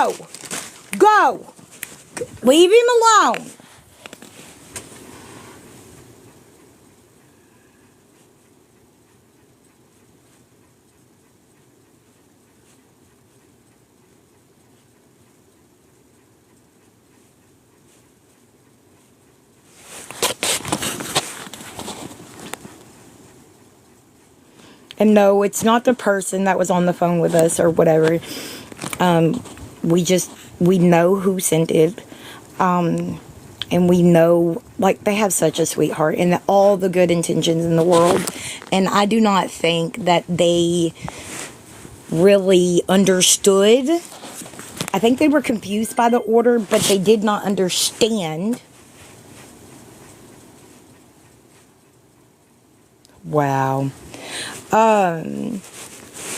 Go! Go! Leave him alone! And no, it's not the person that was on the phone with us or whatever. We know who sent it. And we know, like, they have such a sweetheart and all the good intentions in the world. And I do not think that they really understood. I think they were confused by the order, but they did not understand. Wow.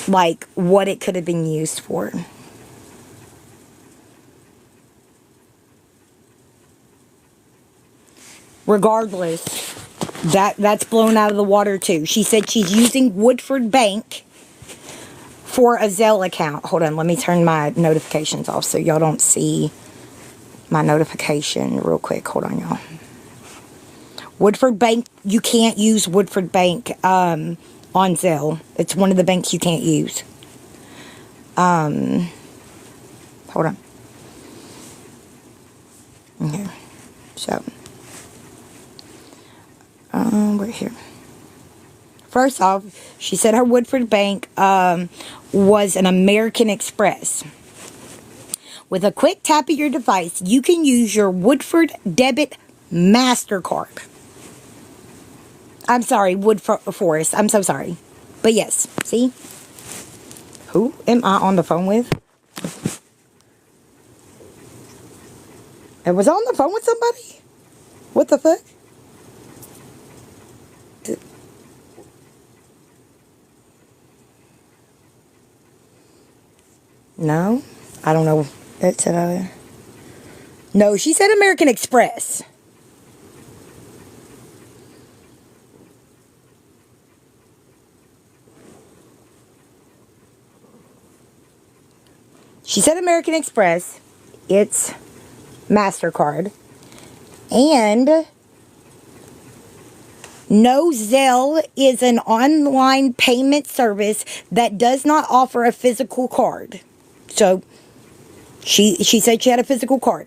Like, what it could have been used for. Regardless, that's blown out of the water too. She said she's using Woodford Bank for a Zelle account. Hold on, let me turn my notifications off so y'all don't see my notification real quick. Hold on, y'all. Woodford Bank, you can't use Woodford Bank on Zelle. It's one of the banks you can't use. Hold on. Okay, so we're here. First off, she said her Woodford Bank was an American Express. With a quick tap of your device, you can use your Woodford Debit MasterCard. I'm sorry, Forest. I'm so sorry. But yes, see? Who am I on the phone with? I was on the phone with somebody? What the fuck? No, I don't know. It said no, she said American Express. She said American Express. It's MasterCard. And no, Zelle is an online payment service that does not offer a physical card. So, she said she had a physical card.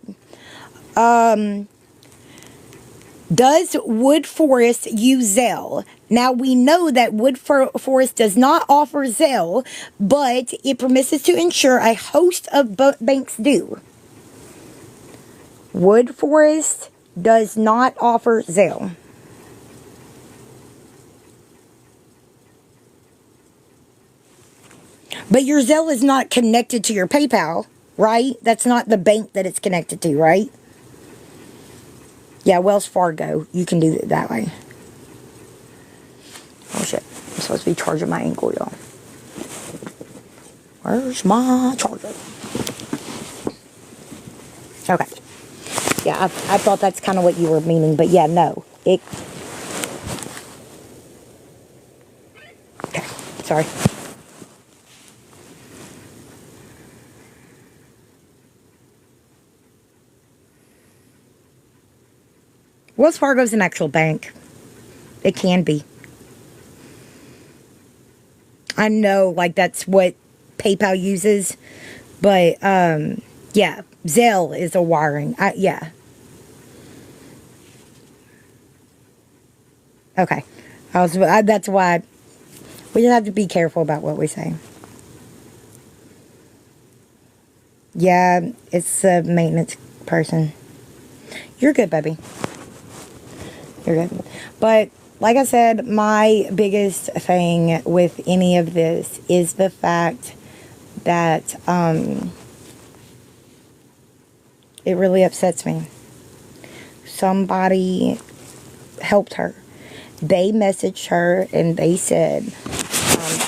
Does Wood Forest use Zelle? Now, we know that Wood Forest does not offer Zelle, but it promises to ensure a host of banks do. Wood Forest does not offer Zelle. But your Zelle is not connected to your PayPal, right? That's not the bank that it's connected to, right? Yeah, Wells Fargo. You can do it that way. Oh, shit. I'm supposed to be charging my ankle, y'all. Where's my charger? Okay. Yeah, I thought that's kind of what you were meaning. But, yeah, no. Okay. Sorry. Wells Fargo's an actual bank. It can be. I know, like, that's what PayPal uses. But, yeah. Zelle is a wiring. Yeah. Okay. That's why we just have to be careful about what we say. Yeah, it's a maintenance person. You're good, baby. You're good. But, like I said, my biggest thing with any of this is the fact that it really upsets me. Somebody helped her. They messaged her and they said,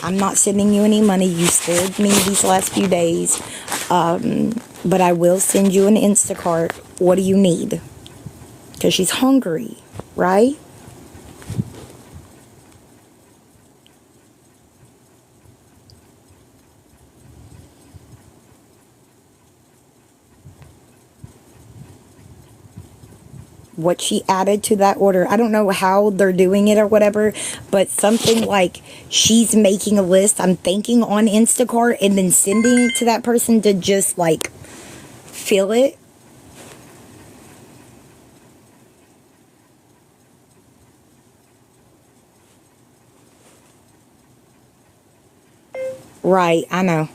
I'm not sending you any money. You spared me these last few days. But I will send you an Instacart. What do you need? Because she's hungry, right? what she added to that order. I don't know how they're doing it or whatever, but something like she's making a list, I'm thinking, on Instacart and then sending it to that person to just like fill it. Right, I know.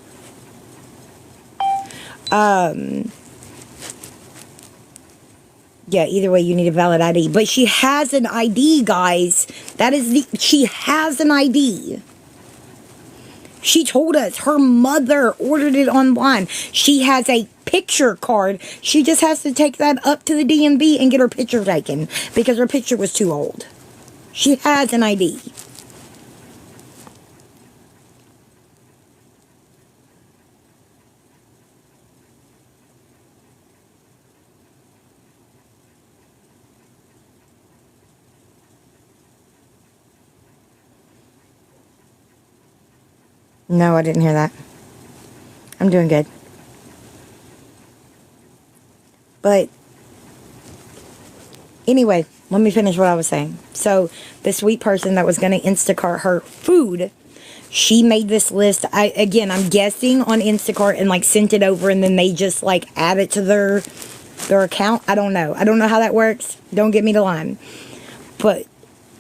Yeah, either way, you need a valid ID. But she has an ID, guys. She has an ID. She told us her mother ordered it online. She has a picture card. She just has to take that up to the DMV and get her picture taken because her picture was too old. She has an ID. No, I didn't hear that. I'm doing good. But anyway, let me finish what I was saying. So the sweet person that was going to Instacart her food, she made this list. I'm guessing on Instacart and like sent it over, and then they just like add it to their account. I don't know. I don't know how that works. Don't get me to line. But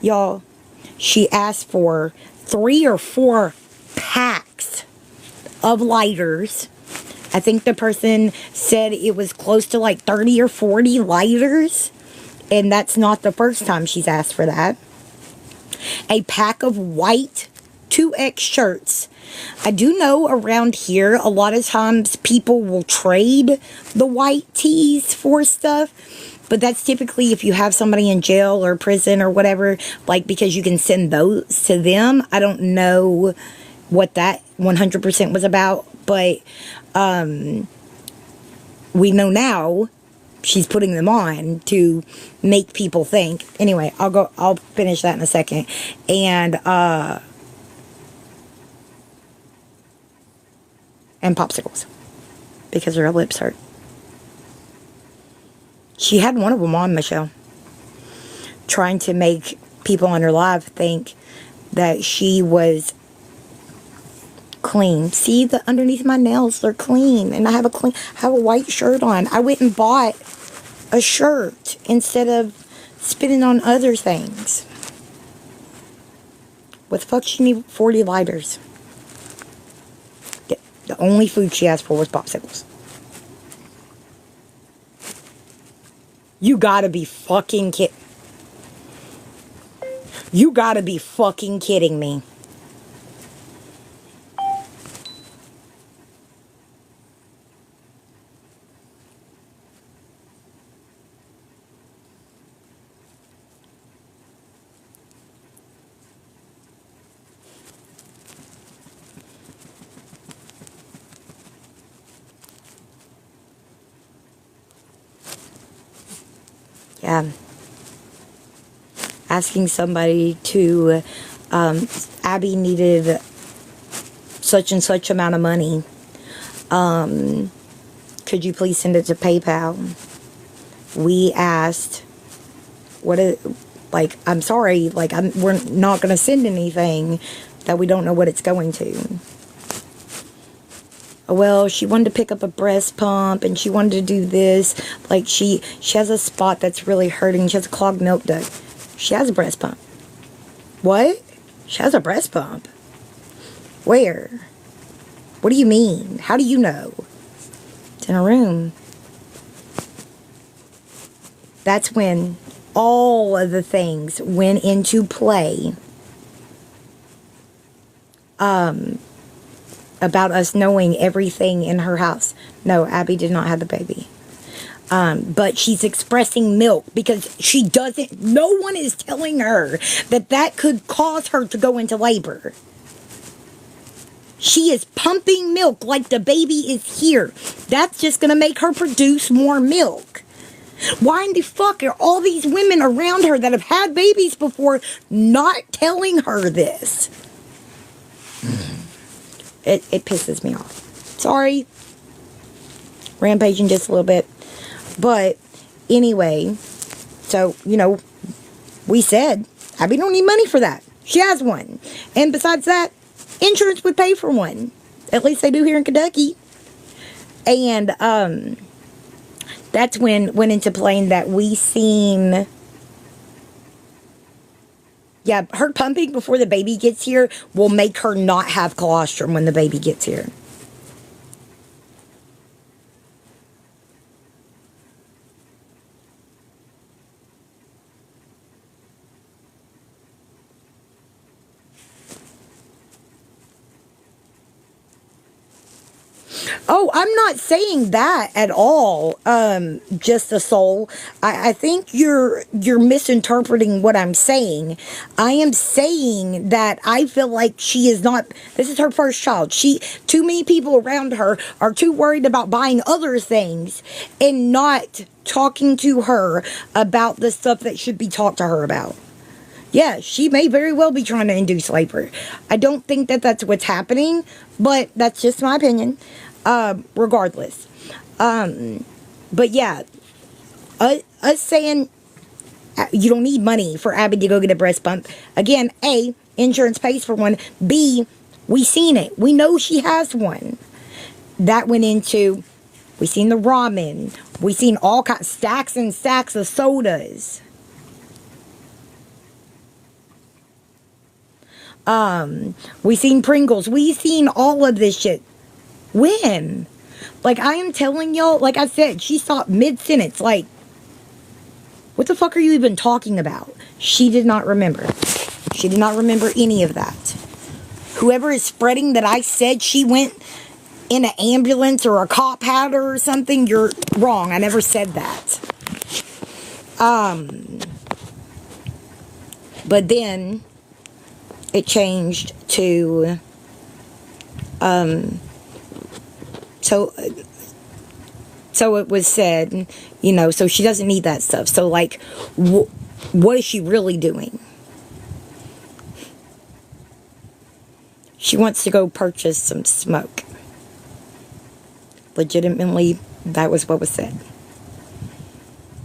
y'all, she asked for 3 or 4 packs of lighters. I think the person said it was close to like 30 or 40 lighters. And that's not the first time she's asked for that. A pack of white 2X shirts. I do know around here, a lot of times people will trade the white tees for stuff. But that's typically if you have somebody in jail or prison or whatever, like because you can send those to them. I don't know what that 100% was about, but we know now she's putting them on to make people think. Anyway, I'll finish that in a second. And popsicles because her lips hurt. She had one of them on, Michelle, trying to make people on her live think that she was clean. See, the underneath my nails, they're clean, and I have a white shirt on. I went and bought a shirt instead of spending on other things. What the fuck she need 40 lighters? The only food she asked for was popsicles. You gotta be fucking You gotta be fucking kidding me. Yeah. Asking somebody to, Abby needed such and such amount of money. Could you please send it to PayPal? We asked, I'm sorry, we're not going to send anything that we don't know what it's going to. Well, she wanted to pick up a breast pump and she wanted to do this. Like she has a spot that's really hurting. She has a clogged milk duct. She has a breast pump. What? She has a breast pump? Where? What do you mean? How do you know? It's in her room. That's when all of the things went into play. About us knowing everything in her house. No, Abby did not have the baby. But she's expressing milk because she doesn't, no one is telling her that could cause her to go into labor. She is pumping milk like the baby is here. That's just going to make her produce more milk. Why in the fuck are all these women around her that have had babies before not telling her this? It pisses me off. Sorry. Rampaging just a little bit. But anyway, so So, you know, we said, Abby don't need money for that. She has one. And besides that, insurance would pay for one. At least they do here in Kentucky. And that's when went into playing that we seen. Yeah, her pumping before the baby gets here will make her not have colostrum when the baby gets here. Oh, I'm not saying that at all. Just a soul. I think you're misinterpreting what I'm saying. I am saying that I feel like she is not. This is her first child. Too many people around her are too worried about buying other things and not talking to her about the stuff that should be talked to her about. Yeah, she may very well be trying to induce labor. I don't think that that's what's happening, but that's just my opinion. Regardless. But yeah, us saying you don't need money for Abby to go get a breast pump. Again, A, insurance pays for one. B, we seen it. We know she has one. That went into, we seen the ramen. We seen all kinds, stacks and stacks of sodas. We seen Pringles. We seen all of this shit. When? Like, I am telling y'all, like I said, she stopped mid-sentence. Like, what the fuck are you even talking about? She did not remember. She did not remember any of that. Whoever is spreading that I said she went in an ambulance or a cop had her or something, you're wrong. I never said that. But then it changed to, so it was said, you know, so she doesn't need that stuff. So, like, what is she really doing? She wants to go purchase some smoke. Legitimately, that was what was said.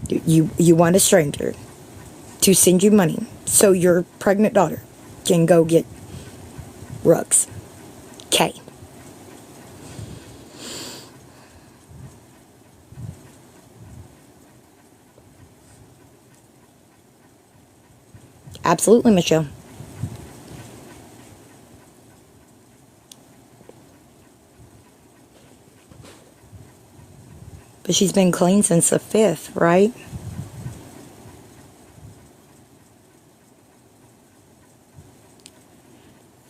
You want a stranger to send you money so your pregnant daughter can go get rugs. Okay. Absolutely, Michelle. But she's been clean since the 5th, right?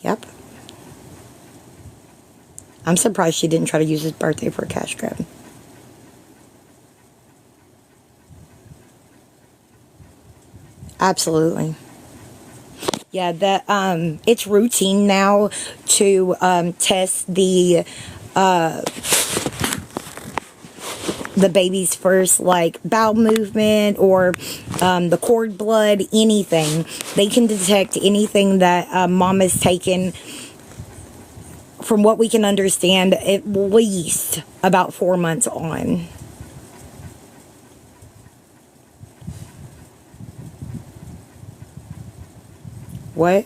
Yep. I'm surprised she didn't try to use his birthday for a cash grab. Absolutely. Yeah, that it's routine now to test the baby's first, like, bowel movement or the cord blood, anything. They can detect anything that mom has taken, from what we can understand, at least about 4 months on. What?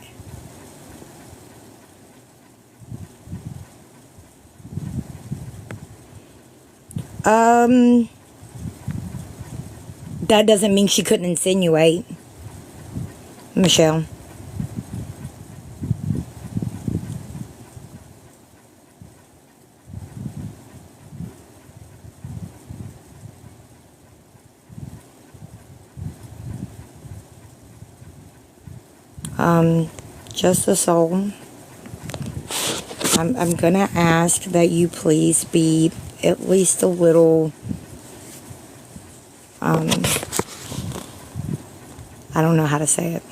That doesn't mean she couldn't insinuate. Michelle. Just a soul. I'm gonna ask that you please be at least a little, I don't know how to say it.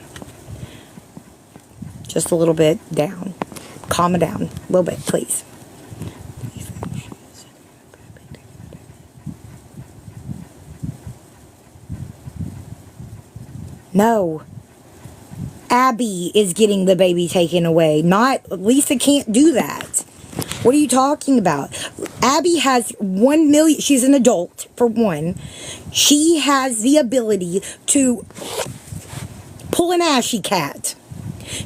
Just a little bit down. Calm it down. A little bit, please. No. Abby is getting the baby taken away. Not, Lisa can't do that. What are you talking about? Abby has 1 million. She's an adult, for one. She has the ability to pull an Ashy Cat.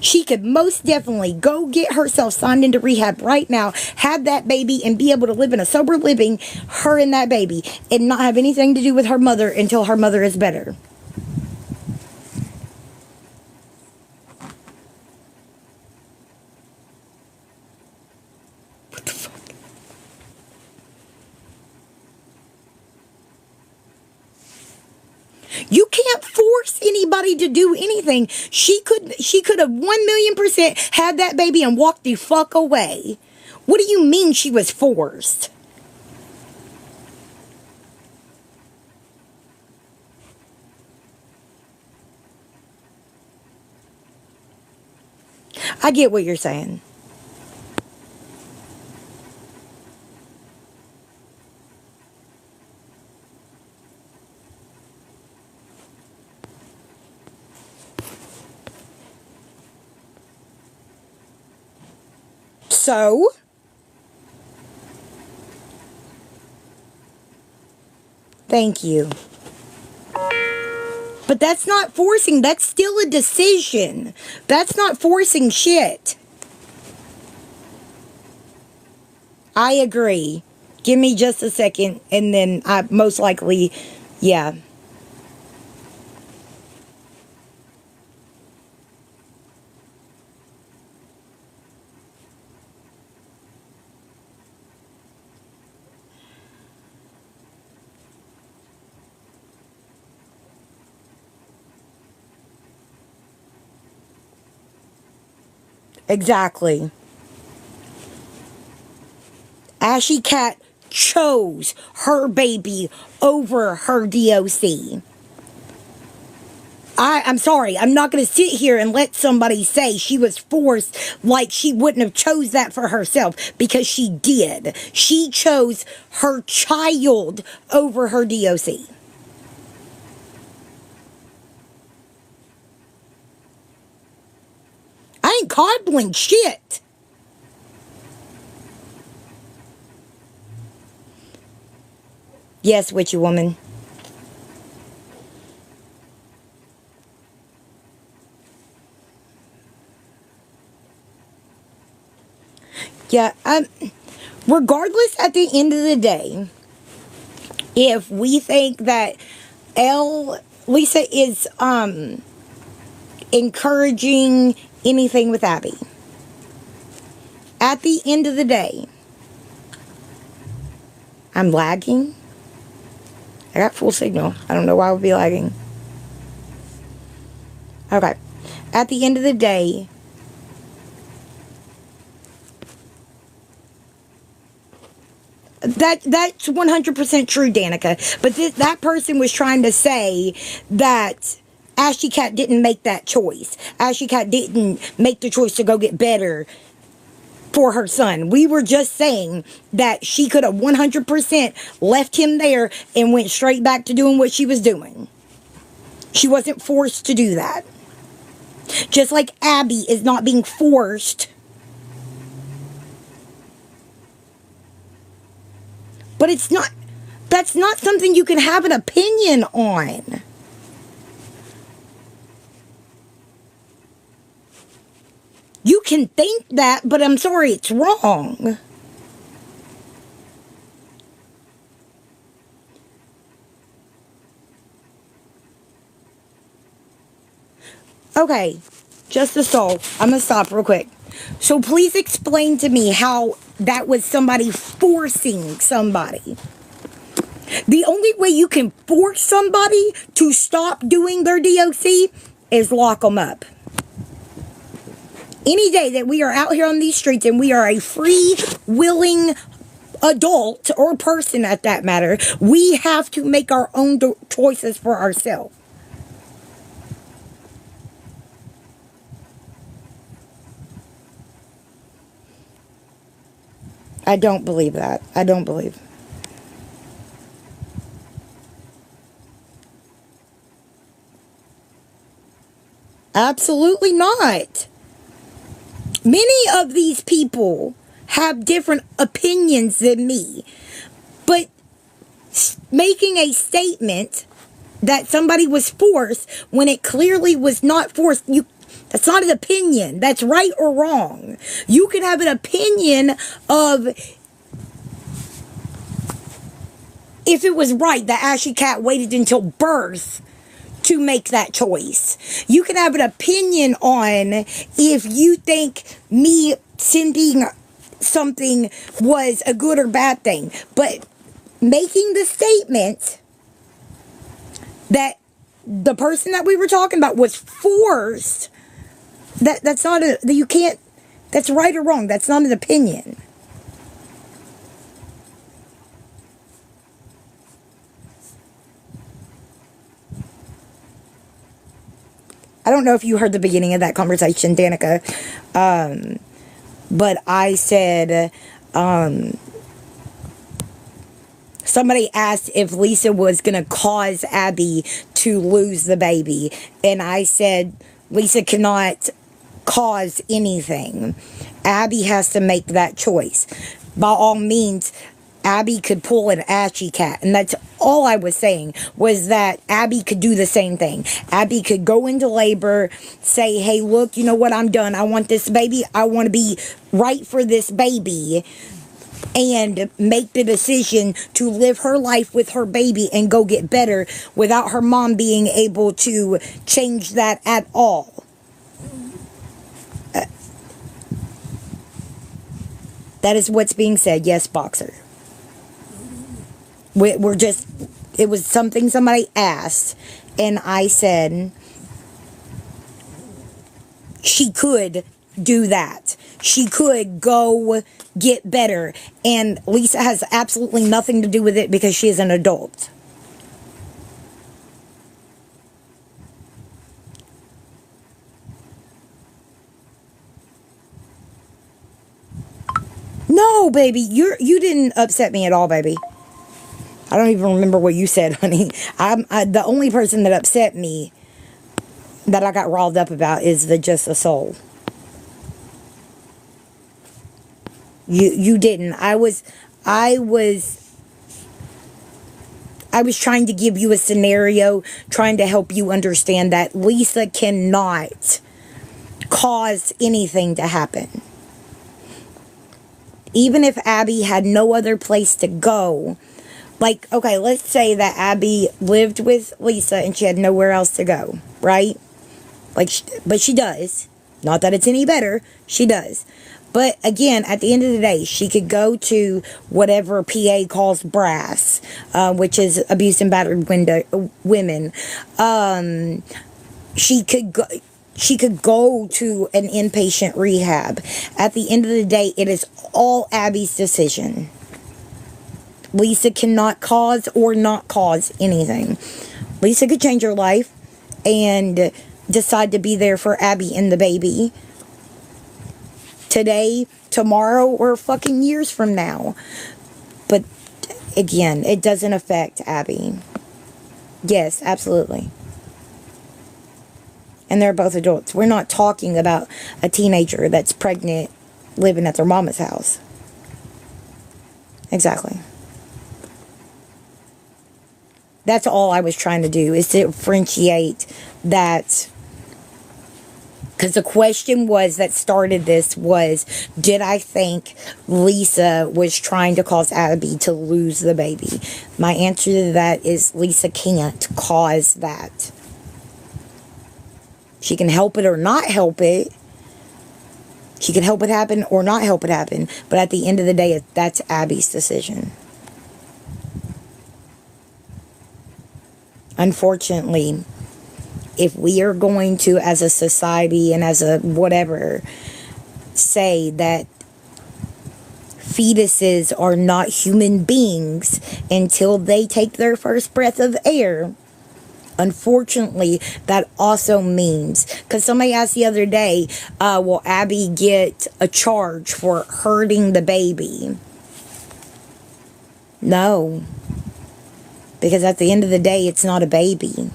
She could most definitely go get herself signed into rehab right now, have that baby, and be able to live in a sober living, her and that baby, and not have anything to do with her mother until her mother is better. What the fuck? You can't force anybody to do anything. She could have 1,000,000% had that baby and walked the fuck away. What do you mean she was forced? I get what you're saying. So, thank you. But that's not forcing. That's still a decision. That's not forcing shit. I agree. Give me just a second, and then I most likely, yeah. Exactly. Ashy Cat chose her baby over her DOC. I'm sorry, I'm not going to sit here and let somebody say she was forced like she wouldn't have chose that for herself, because she did. She chose her child over her DOC. I ain't coddling shit. Yes, witchy woman. Yeah, regardless, at the end of the day, if we think that Lisa is encouraging anything with Abby, at the end of the day, I'm lagging. I got full signal. I don't know why I would be lagging. Okay. At the end of the day, that's 100% true, Danica. But that person was trying to say that Ashy Cat didn't make that choice. Ashy Cat didn't make the choice to go get better for her son. We were just saying that she could have 100% left him there and went straight back to doing what she was doing. She wasn't forced to do that. Just like Abby is not being forced. But that's not something you can have an opinion on. You can think that, but I'm sorry, it's wrong. Okay, just a soul. I'm gonna stop real quick. So please explain to me how that was somebody forcing somebody. The only way you can force somebody to stop doing their DOC is lock them up. Any day that we are out here on these streets and we are a free, willing adult or person at that matter, we have to make our own choices for ourselves. I don't believe that. I don't believe. Absolutely not. Many of these people have different opinions than me. But making a statement that somebody was forced when it clearly was not forced, that's not an opinion. That's right or wrong. You can have an opinion of if it was right that Ashley Cat waited until birth to make that choice. You can have an opinion on if you think me sending something was a good or bad thing. But making the statement that the person that we were talking about was forced, that's not you can't, that's right or wrong. That's not an opinion. I don't know if you heard the beginning of that conversation, Danica, but I said, somebody asked if Lisa was going to cause Abby to lose the baby, and I said, Lisa cannot cause anything. Abby has to make that choice. By all means, Abby could pull an Ashley Cat, and that's all I was saying, was that Abby could do the same thing. Abby could go into labor, say, hey, look, you know what, I'm done. I want this baby. I want to be right for this baby, and make the decision to live her life with her baby and go get better without her mom being able to change that at all. That is what's being said. Yes, Boxer. We're just, it was something somebody asked, and I said she could do that. She could go get better, and Lisa has absolutely nothing to do with it because she is an adult. No, baby, you didn't upset me at all, baby. I don't even remember what you said, honey. The only person that upset me that I got riled up about is the Just a Soul. You didn't. I was trying to give you a scenario, trying to help you understand that Lisa cannot cause anything to happen. Even if Abby had no other place to go, like, okay, let's say that Abby lived with Lisa and she had nowhere else to go, right? Like, but she does. Not that it's any better. She does. But again, at the end of the day, she could go to whatever PA calls brass, which is abused and battered women. She could go to an inpatient rehab. At the end of the day, it is all Abby's decision. Lisa cannot cause or not cause anything. Lisa could change her life and decide to be there for Abby and the baby today, tomorrow, or fucking years from now. But again, it doesn't affect Abby. Yes, absolutely. And they're both adults. We're not talking about a teenager that's pregnant living at their mama's house. Exactly. That's all I was trying to do, is to differentiate that. Because the question that started this was, did I think Lisa was trying to cause Abby to lose the baby? My answer to that is Lisa can't cause that. She can help it or not help it. She can help it happen or not help it happen. But at the end of the day, that's Abby's decision. Unfortunately, if we are going to, as a society and as a whatever, say that fetuses are not human beings until they take their first breath of air, unfortunately, that also means, because somebody asked the other day, will Abby get a charge for hurting the baby? No. Because at the end of the day, it's not a baby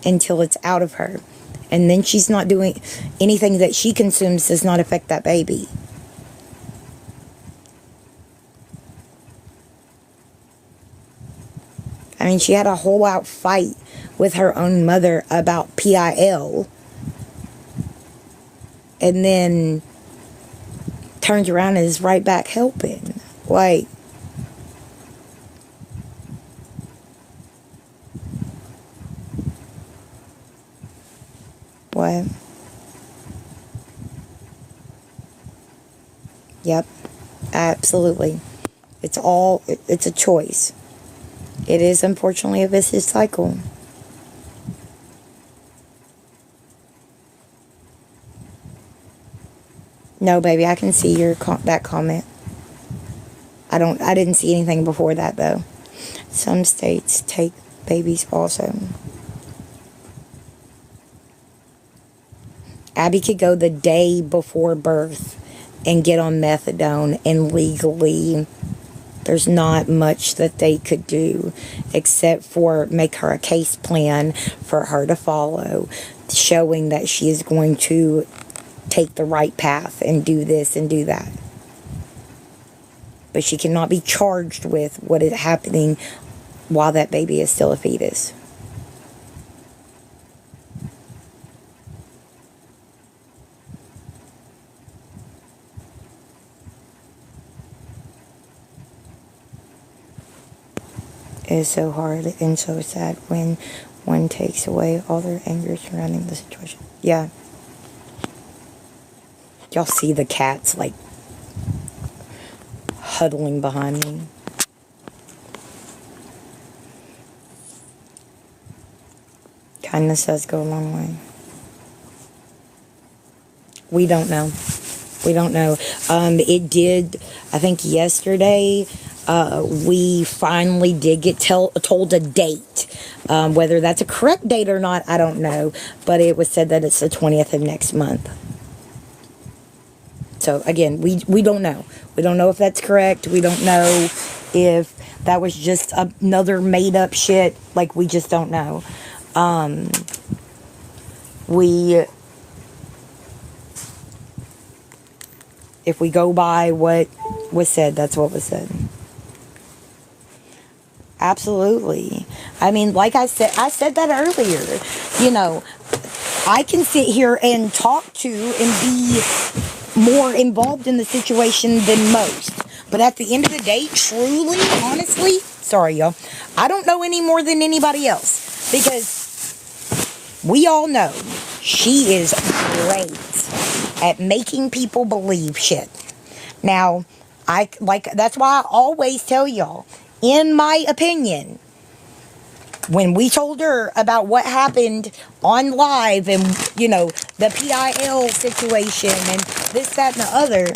until it's out of her. And then she's not doing anything that she consumes does not affect that baby. I mean, she had a whole out fight with her own mother about PIL. And then turns around and is right back helping. Like, what? Yep, absolutely. It's a choice. It is unfortunately a vicious cycle. No, baby, I can see that comment. I didn't see anything before that though. Some states take babies also. Abby could go the day before birth and get on methadone, and legally there's not much that they could do except for make her a case plan for her to follow, showing that she is going to take the right path and do this and do that. But she cannot be charged with what is happening while that baby is still a fetus. It is so hard and so sad when one takes away all their anger surrounding the situation. Yeah. Y'all see the cats like huddling behind me. Kindness does go a long way. We don't know. We don't know. It did, I think yesterday, we finally did get told a date. Whether that's a correct date or not, I don't know. But it was said that it's the 20th of next month. So, again, we don't know. We don't know if that's correct. We don't know if that was just another made-up shit. Like, we just don't know. If we go by what was said, that's what was said. Absolutely. I mean, like I said that earlier. You know, I can sit here and talk to and be more involved in the situation than most. But at the end of the day, truly, honestly, sorry, y'all, I don't know any more than anybody else. Because we all know she is great at making people believe shit. Now, that's why I always tell y'all, in my opinion, when we told her about what happened on live and, you know, the PIL situation and this, that, and the other,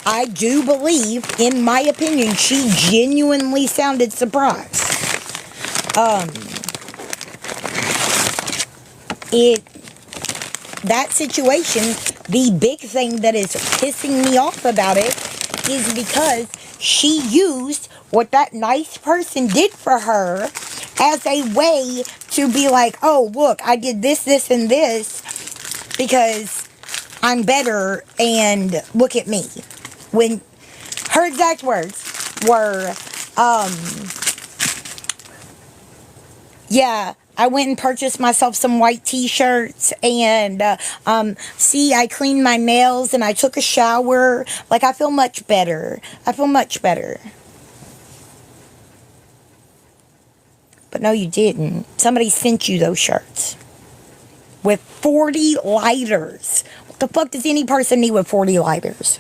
I do believe, in my opinion, she genuinely sounded surprised. That situation, the big thing that is pissing me off about it is because she used what that nice person did for her as a way to be like, oh, look, I did this, this, and this because I'm better and look at me. When her exact words were, yeah, I went and purchased myself some white t-shirts and, see, I cleaned my nails and I took a shower. Like, I feel much better. I feel much better. But no, you didn't. Somebody sent you those shirts with 40 lighters. What the fuck does any person need with 40 lighters?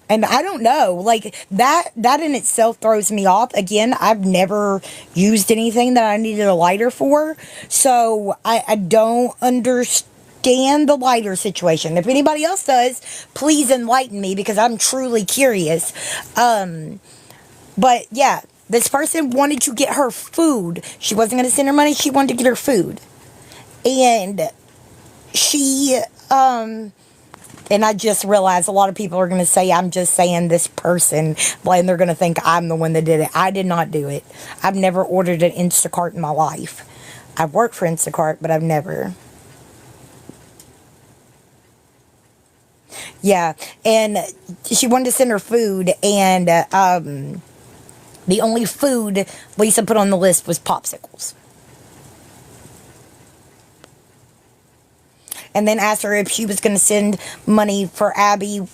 And I don't know, like, that in itself throws me off. Again, I've never used anything that I needed a lighter for, so I don't understand the lighter situation. If anybody else does, please enlighten me, because I'm truly curious. But, yeah, this person wanted to get her food. She wasn't going to send her money, she wanted to get her food. And she, and I just realized a lot of people are going to say I'm just saying this person, and they're going to think I'm the one that did it. I did not do it. I've never ordered an Instacart in my life. I've worked for Instacart, but I've never. Yeah, and she wanted to send her food, and The only food Lisa put on the list was popsicles. And then asked her if she was going to send money for Abby.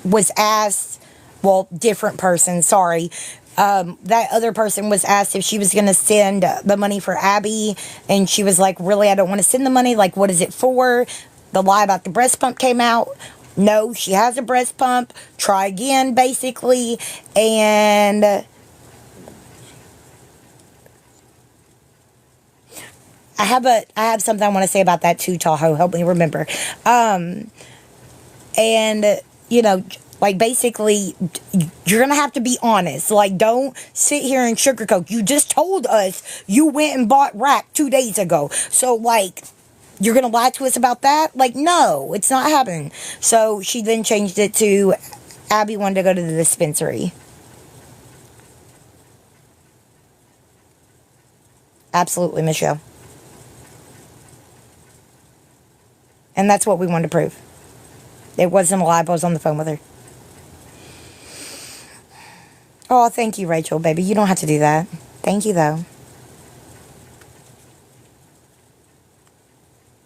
Was asked, well, different person, sorry. That other person was asked if she was going to send the money for Abby. And she was like, really, I don't want to send the money. Like, what is it for? The lie about the breast pump came out. No, she has a breast pump. Try again, basically. And I have something I want to say about that too, Tahoe. Help me remember. And, you know, like, basically, you're going to have to be honest. Like, don't sit here and sugarcoat. You just told us you went and bought rack 2 days ago. So, like, you're going to lie to us about that? Like, no, it's not happening. So, she then changed it to Abby wanted to go to the dispensary. Absolutely, Michelle. And that's what we wanted to prove. It wasn't a lie. I was on the phone with her. Oh, thank you, Rachel, baby. You don't have to do that. Thank you, though.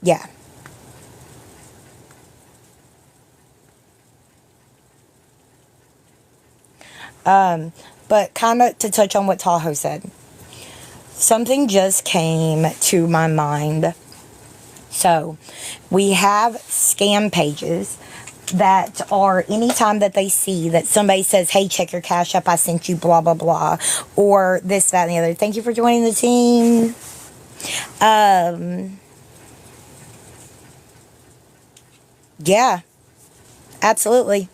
Yeah. But kind of to touch on what Tahoe said. Something just came to my mind. So, we have scam pages that are, anytime that they see that somebody says, hey, check your cash up, I sent you blah, blah, blah, or this, that, and the other. Thank you for joining the team. Yeah, absolutely.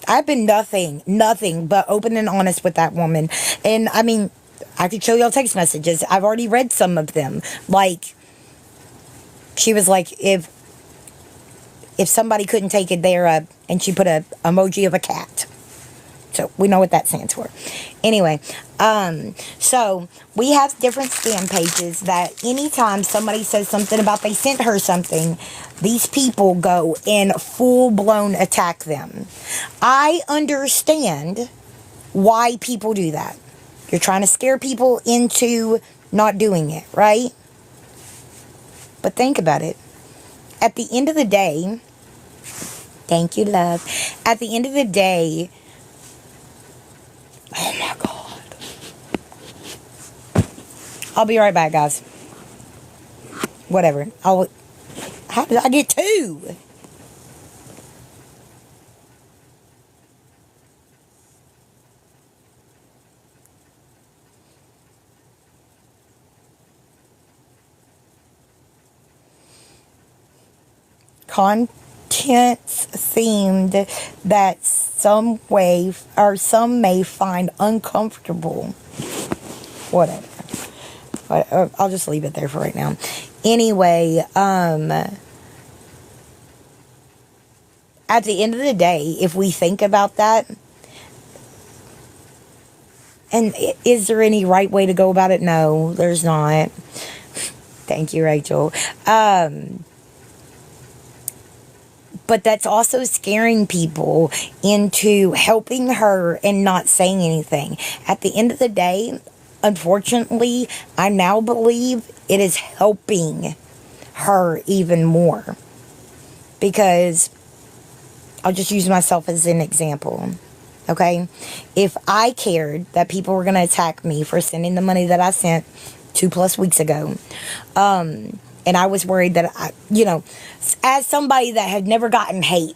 I've been nothing but open and honest with that woman. And, I mean, I could show y'all text messages. I've already read some of them. Like, she was like, if somebody couldn't take it there, and she put a emoji of a cat. So we know what that stands for. Anyway, so we have different scam pages that anytime somebody says something about they sent her something, these people go and full-blown attack them. I understand why people do that. You're trying to scare people into not doing it, right? But think about it. At the end of the day, thank you, love. At the end of the day, oh my God. I'll be right back, guys. Whatever. How did I get 2? Contents themed that some may find uncomfortable. Whatever. I'll just leave it there for right now. Anyway, at the end of the day, if we think about that, and is there any right way to go about it? No, there's not. Thank you, Rachel. But that's also scaring people into helping her and not saying anything. At the end of the day, unfortunately, I now believe it is helping her even more. Because I'll just use myself as an example. Okay? If I cared that people were going to attack me for sending the money that I sent 2+ weeks ago, and I was worried that as somebody that had never gotten hate,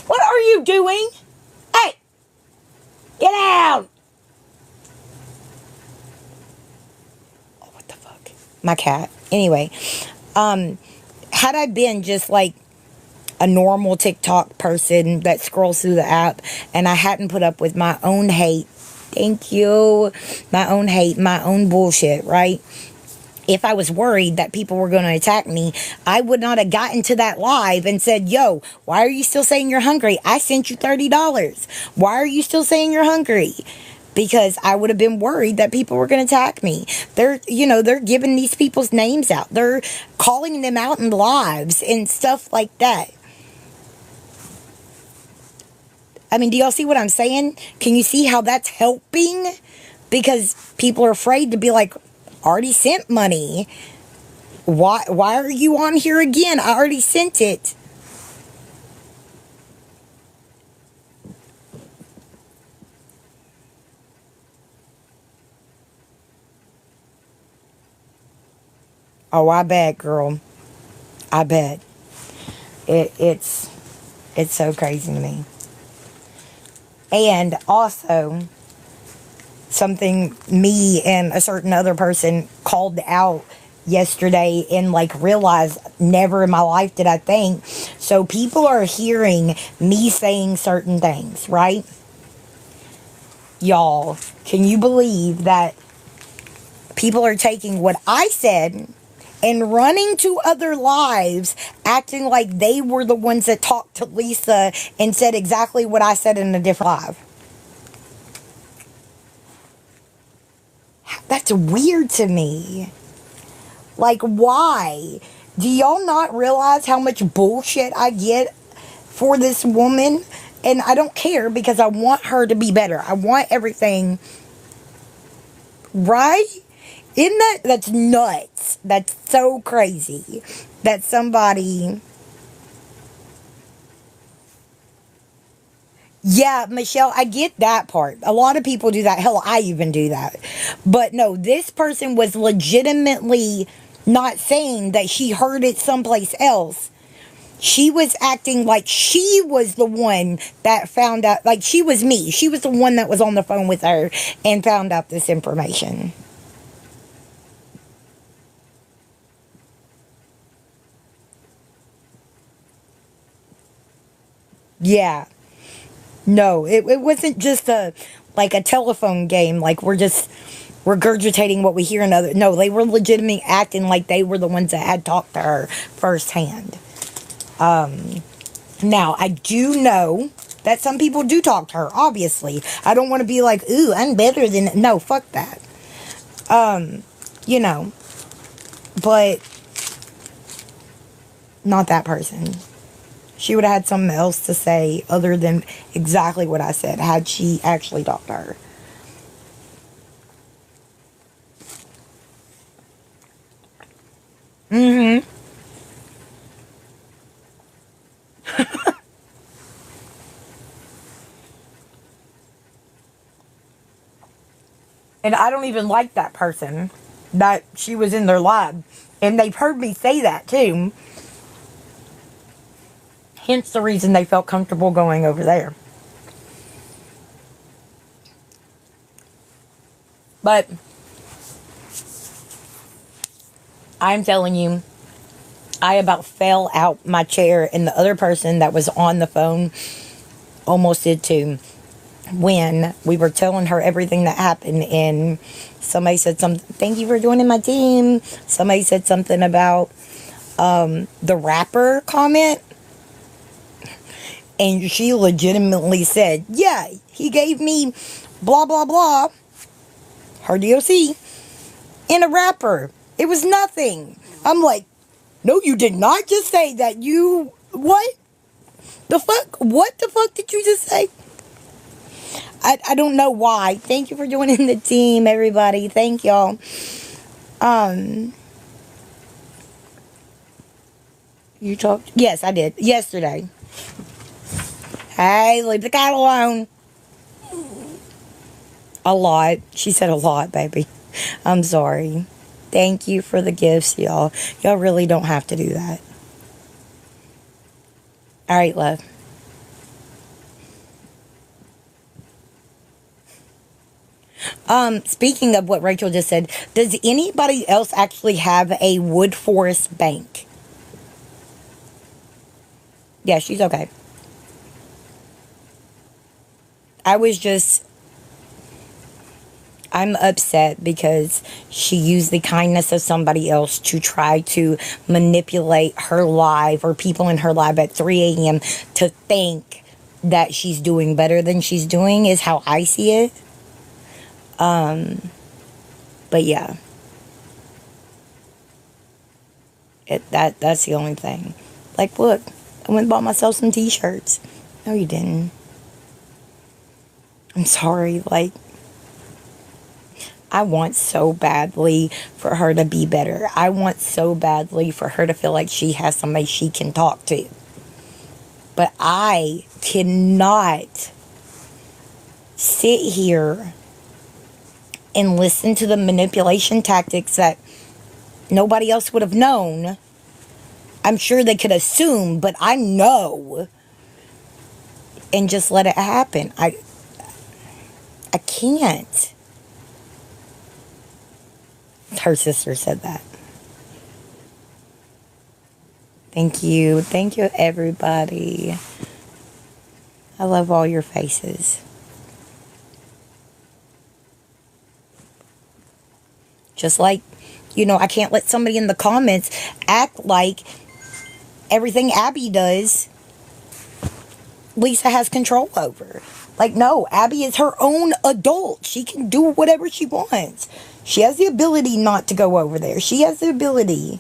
what are you doing? Hey, get out! Oh, what the fuck? My cat. Anyway, had I been just like a normal TikTok person that scrolls through the app and I hadn't put up with my own hate, thank you, my own hate, my own bullshit, right? If I was worried that people were going to attack me, I would not have gotten to that live and said, yo, why are you still saying you're hungry? I sent you $30. Why are you still saying you're hungry? Because I would have been worried that people were going to attack me. They're giving these people's names out. They're calling them out in lives and stuff like that. I mean, do y'all see what I'm saying? Can you see how that's helping? Because people are afraid to be like, already sent money. Why are you on here again? I already sent it. Oh, I bet, girl. I bet. It's so crazy to me. And also, something me and a certain other person called out yesterday and like realized never in my life did I think. So people are hearing me saying certain things, right? Y'all, can you believe that people are taking what I said and running to other lives, acting like they were the ones that talked to Lisa and said exactly what I said in a different live? That's weird to me. Like, why? Do y'all not realize how much bullshit I get for this woman? And I don't care because I want her to be better. I want everything right. Isn't that's nuts? That's so crazy that somebody. Yeah, Michelle, I get that part. A lot of people do that. Hell, I even do that. But no, this person was legitimately not saying that she heard it someplace else. She was acting like she was the one that found out, like she was me. She was the one that was on the phone with her and found out this information. Yeah. No, it wasn't just like a telephone game. Like we're just regurgitating what we hear in other. No, they were legitimately acting like they were the ones that had talked to her firsthand. Now I do know that some people do talk to her. Obviously, I don't want to be like, ooh, I'm better than. No, fuck that. You know, but not that person. She would have had something else to say other than exactly what I said had she actually talked to her. Mm-hmm. And I don't even like that person that she was in their lab. And they've heard me say that too. Hence the reason they felt comfortable going over there. But I'm telling you, I about fell out my chair, and the other person that was on the phone almost did too. When we were telling her everything that happened, and somebody said something, thank you for joining my team. Somebody said something about the rapper comment, and she legitimately said, yeah, he gave me blah blah blah, her DOC, and a rapper. It was nothing. I'm like, no, you did not just say that. You, what the fuck? What the fuck did you just say? I don't know why. Thank you for joining the team, everybody. Thank y'all. You talked? Yes, I did. Yesterday. Hey, leave the cat alone. A lot. She said a lot, baby. I'm sorry. Thank you for the gifts, y'all. Y'all really don't have to do that. All right, love. Speaking of what Rachel just said, does anybody else actually have a Wood Forest bank? Yeah, she's okay. I'm upset because she used the kindness of somebody else to try to manipulate her live or people in her live at 3 a.m. to think that she's doing better than she's doing, is how I see it. But yeah, that's the only thing. Like, look, I went and bought myself some t-shirts. No, you didn't. I'm sorry. Like, I want so badly for her to be better. I want so badly for her to feel like she has somebody she can talk to. But I cannot sit here and listen to the manipulation tactics that nobody else would have known. I'm sure they could assume, but I know. And just let it happen. I can't. Her sister said that. Thank you. Thank you, everybody. I love all your faces. Just like, I can't let somebody in the comments act like everything Abby does, Lisa has control over. Like, no, Abby is her own adult. She can do whatever she wants. She has the ability not to go over there. She has the ability.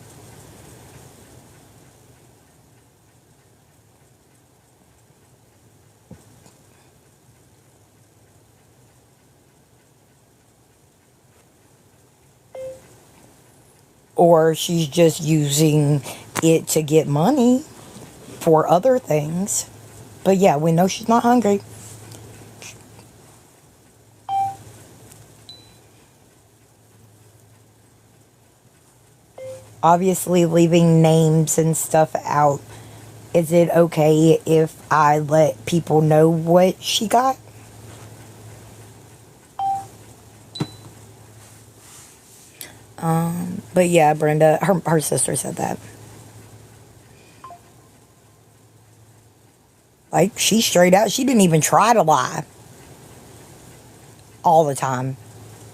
Or she's just using it to get money for other things. But yeah, we know she's not hungry. Obviously, leaving names and stuff out. Is it okay if I let people know what she got? But yeah, Brenda, her sister said that. Like, she straight out, she didn't even try to lie. All the time.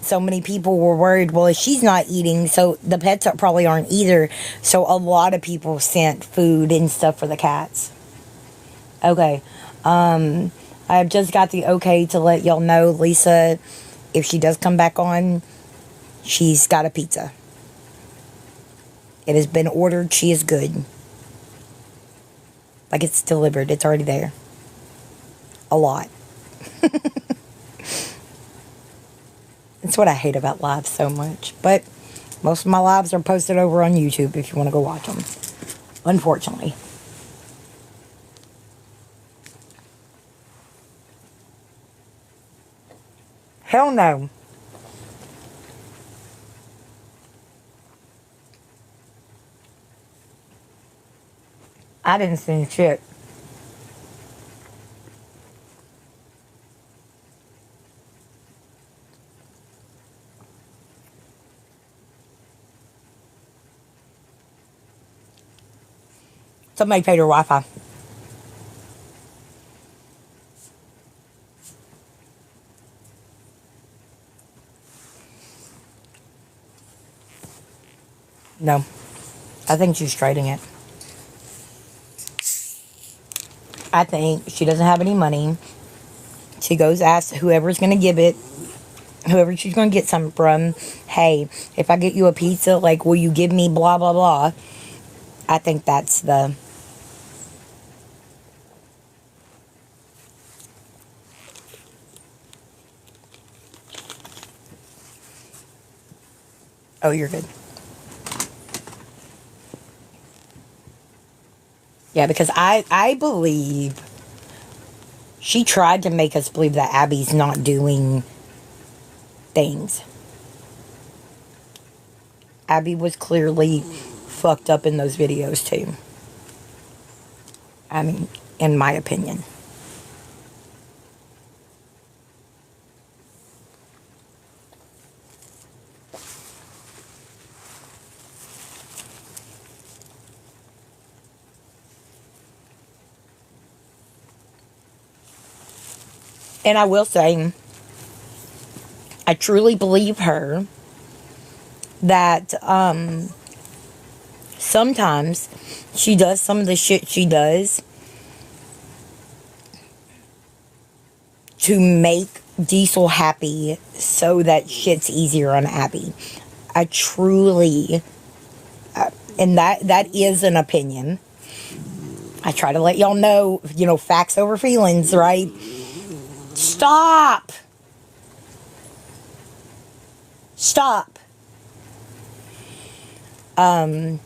So many people were worried, well, if she's not eating, so the pets probably aren't either. So a lot of people sent food and stuff for the cats. Okay. I've just got the okay to let y'all know, Lisa, if she does come back on, she's got a pizza. It has been ordered. She is good. Like, it's delivered. It's already there. A lot. That's what I hate about lives so much. But most of my lives are posted over on YouTube if you want to go watch them. Unfortunately. Hell no. I didn't see shit. Somebody paid her Wi-Fi. No. I think she's trading it. I think she doesn't have any money. She goes ask whoever's going to give it, whoever she's going to get something from, hey, if I get you a pizza, like, will you give me blah, blah, blah? I think that's the... Oh, you're good. Yeah, because I believe she tried to make us believe that Abby's not doing things. Abby was clearly fucked up in those videos too. I mean, in my opinion. And I will say, I truly believe her that sometimes she does some of the shit she does to make Diesel happy so that shit's easier on Abby. I truly, and that is an opinion. I try to let y'all know, facts over feelings, right? Stop. Stop. I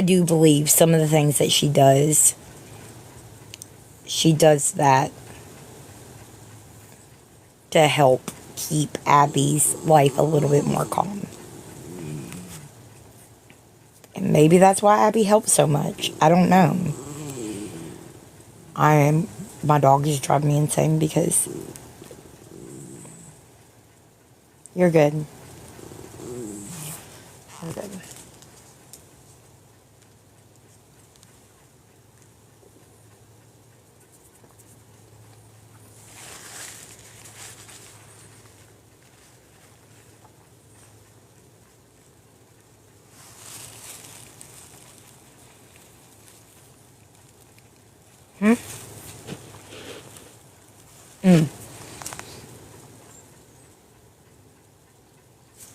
do believe some of the things that she does that to help keep Abby's life a little bit more calm. And maybe that's why Abby helps so much. I don't know. My dog is driving me insane because you're good. You're good.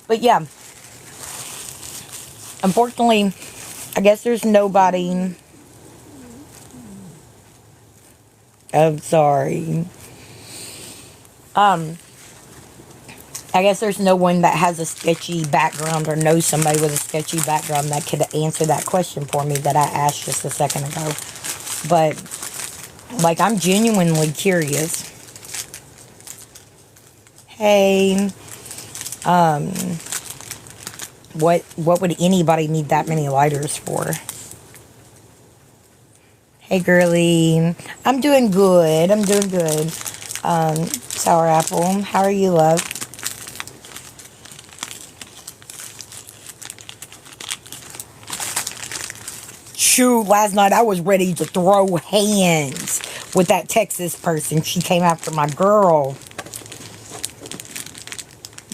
But yeah, unfortunately, I guess there's nobody. I'm sorry. I guess there's no one that has a sketchy background or knows somebody with a sketchy background that could answer that question for me that I asked just a second ago. But, like, I'm genuinely curious. Hey, what would anybody need that many lighters for? Hey, girly. I'm doing good. I'm doing good. Sour Apple, how are you, love? Shoot, last night I was ready to throw hands with that Texas person. She came after my girl.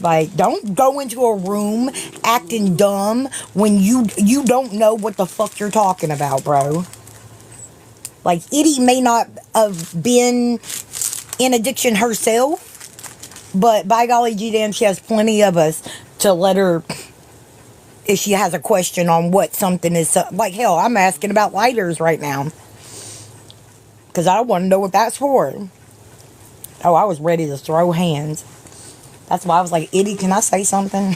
Like, don't go into a room acting dumb when you don't know what the fuck you're talking about, bro. Like, Itty may not have been in addiction herself, but by golly gee damn, she has plenty of us to let her, if she has a question on what something is. Like, hell, I'm asking about lighters right now. Because I want to know what that's for. Oh, I was ready to throw hands. That's why I was like, Itty, can I say something?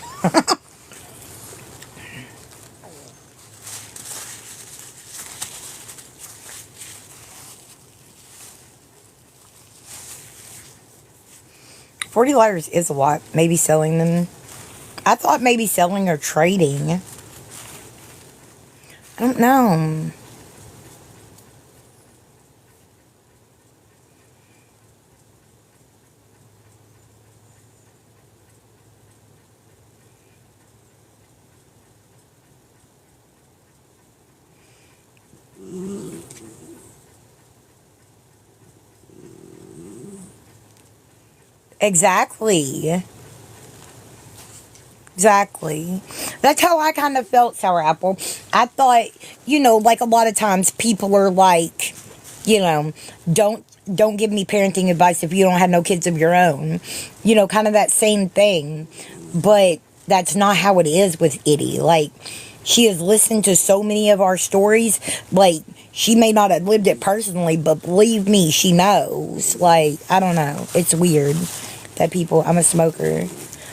$40 lighters is a lot. Maybe selling them. I thought maybe selling or trading. I don't know. Exactly. Exactly. That's how I kind of felt, Sour Apple. I thought, like a lot of times people are like, don't give me parenting advice if you don't have no kids of your own. Kind of that same thing. But that's not how it is with Itty. Like, she has listened to so many of our stories. Like, she may not have lived it personally, but believe me, she knows. Like, I don't know. It's weird that I'm a smoker.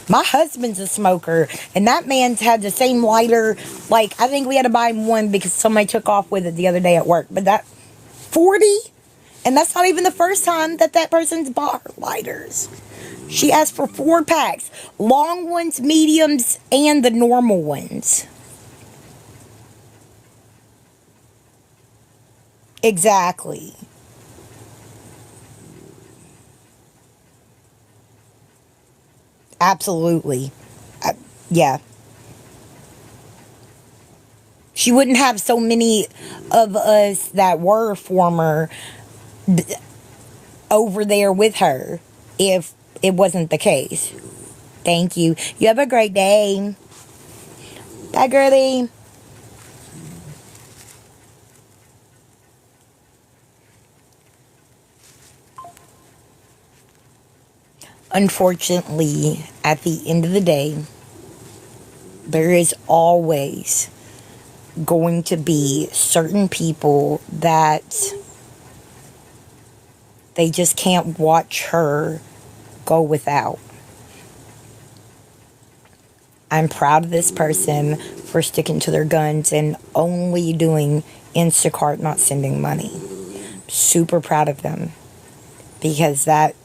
My husband's a smoker, and that man's had the same lighter. Like, I think we had to buy him one because somebody took off with it the other day at work. But that 40? And that's not even the first time that person's bought her lighters. She asked for 4 packs. Long ones, mediums, and the normal ones. Exactly. Absolutely. Yeah. She wouldn't have so many of us that were former over there with her if it wasn't the case. Thank you. You have a great day. Bye, girlie. Unfortunately, at the end of the day, there is always going to be certain people that they just can't watch her go without. I'm proud of this person for sticking to their guns and only doing Instacart, not sending money. Super proud of them because that,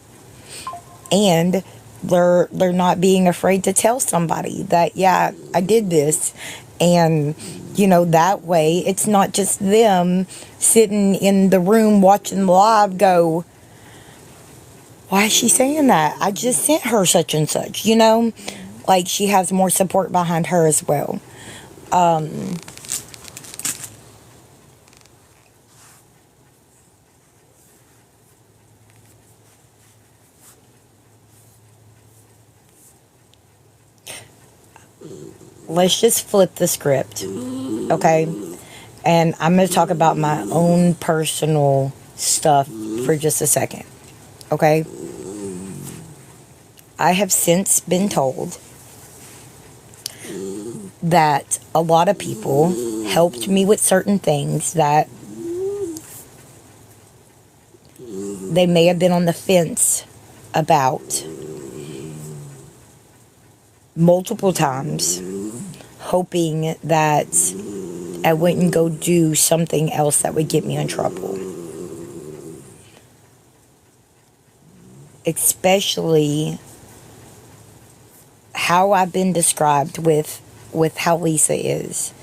and they're not being afraid to tell somebody that, yeah, I did this. And that way it's not just them sitting in the room watching the live go, why is she saying that? I just sent her such and such, like she has more support behind her as well. Let's just flip the script, okay? And I'm going to talk about my own personal stuff for just a second, okay? I have since been told that a lot of people helped me with certain things that they may have been on the fence about multiple times, hoping that I wouldn't go do something else that would get me in trouble. Especially how I've been described with how Lisa is.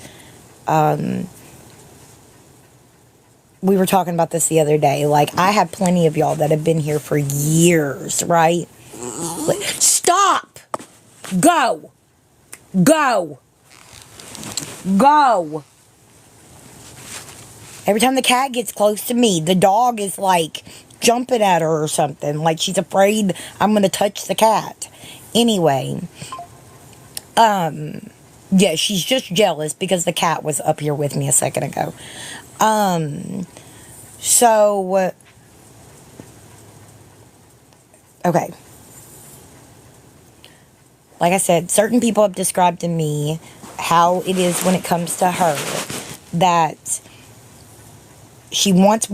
We were talking about this the other day. Like, I have plenty of y'all that have been here for years, right? Stop! Go! Go! Go! Every time the cat gets close to me, the dog is like jumping at her or something. Like she's afraid I'm going to touch the cat. Anyway, yeah, she's just jealous because the cat was up here with me a second ago. So, okay. Like I said, certain people have described to me how it is when it comes to her, that she wants,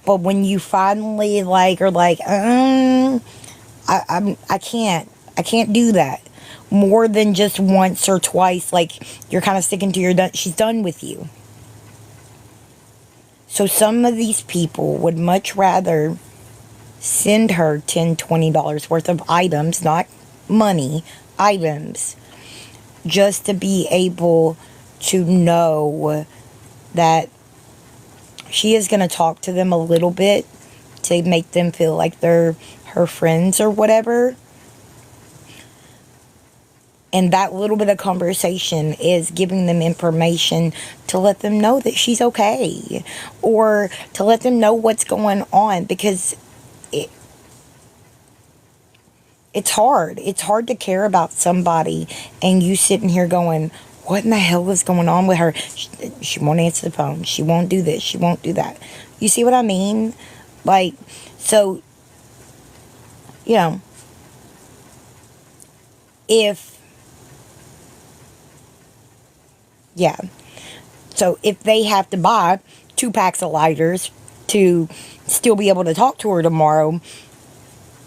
but when you finally are like, I can't do that more than just once or twice, like you're kind of sticking to your she's done with you. So some of these people would much rather send her $10, $20 worth of items, not money, items, just to be able to know that she is going to talk to them a little bit to make them feel like they're her friends or whatever. And that little bit of conversation is giving them information to let them know that she's okay, or to let them know what's going on, because it's hard. It's hard to care about somebody and you sitting here going, what in the hell is going on with her? She won't answer the phone. She won't do this. She won't do that. You see what I mean? Like, so, so if they have to buy 2 packs of lighters to still be able to talk to her tomorrow,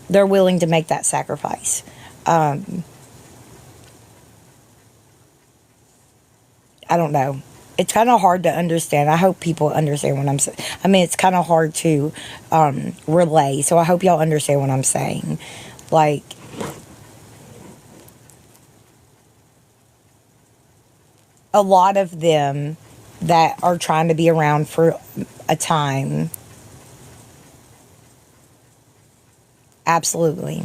they're willing to make that sacrifice. I don't know. It's kind of hard to understand. I hope people understand what I'm saying. I mean, it's kind of hard to relay, so I hope y'all understand what I'm saying. Like, a lot of them that are trying to be around for a time, absolutely.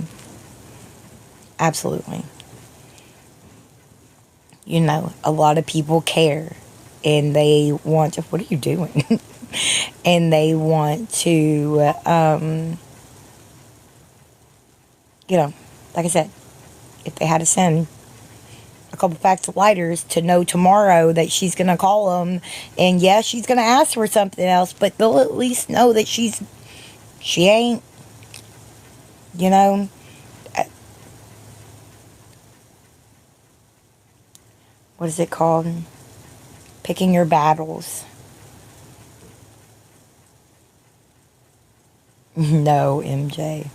A lot of people care, and they want to, what are you doing? And they want to, like I said, if they had to send a couple packs of lighters to know tomorrow that she's going to call them, and yeah, she's going to ask for something else, but they'll at least know that she ain't, what is it called? Picking your battles. No, MJ.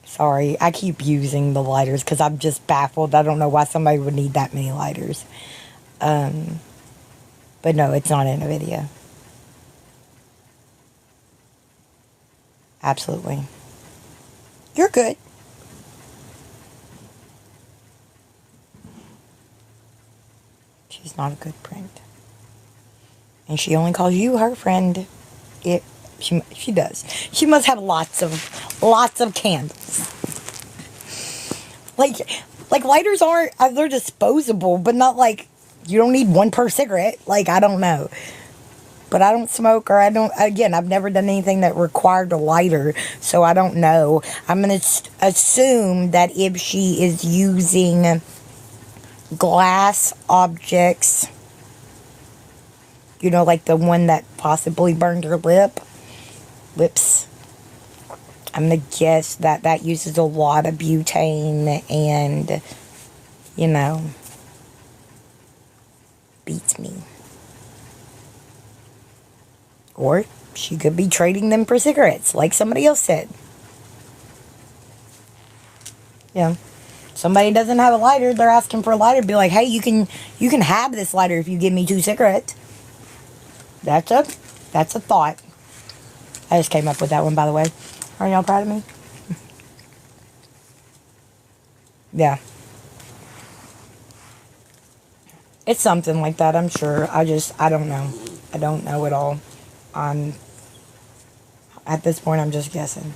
Sorry, I keep using the lighters because I'm just baffled. I don't know why somebody would need that many lighters. But no, it's not in a video. Absolutely. You're good. She's not a good friend. And she only calls you her friend. She does. She must have lots of candles. Like lighters aren't, they're disposable, but not like you don't need one per cigarette. Like, I don't know. But I don't smoke, or again, I've never done anything that required a lighter, so I don't know. I'm going to assume that if she is using glass objects, you know, like the one that possibly burned her lips, I'm going to guess that that uses a lot of butane and, you know, beats me. Or she could be trading them for cigarettes, like somebody else said. Yeah. Somebody doesn't have a lighter, they're asking for a lighter. Be like, hey, you can have this lighter if you give me 2 cigarettes. That's a thought. I just came up with that one, by the way. Are y'all proud of me? Yeah. It's something like that, I'm sure. I don't know. I don't know at all. At this point, I'm just guessing.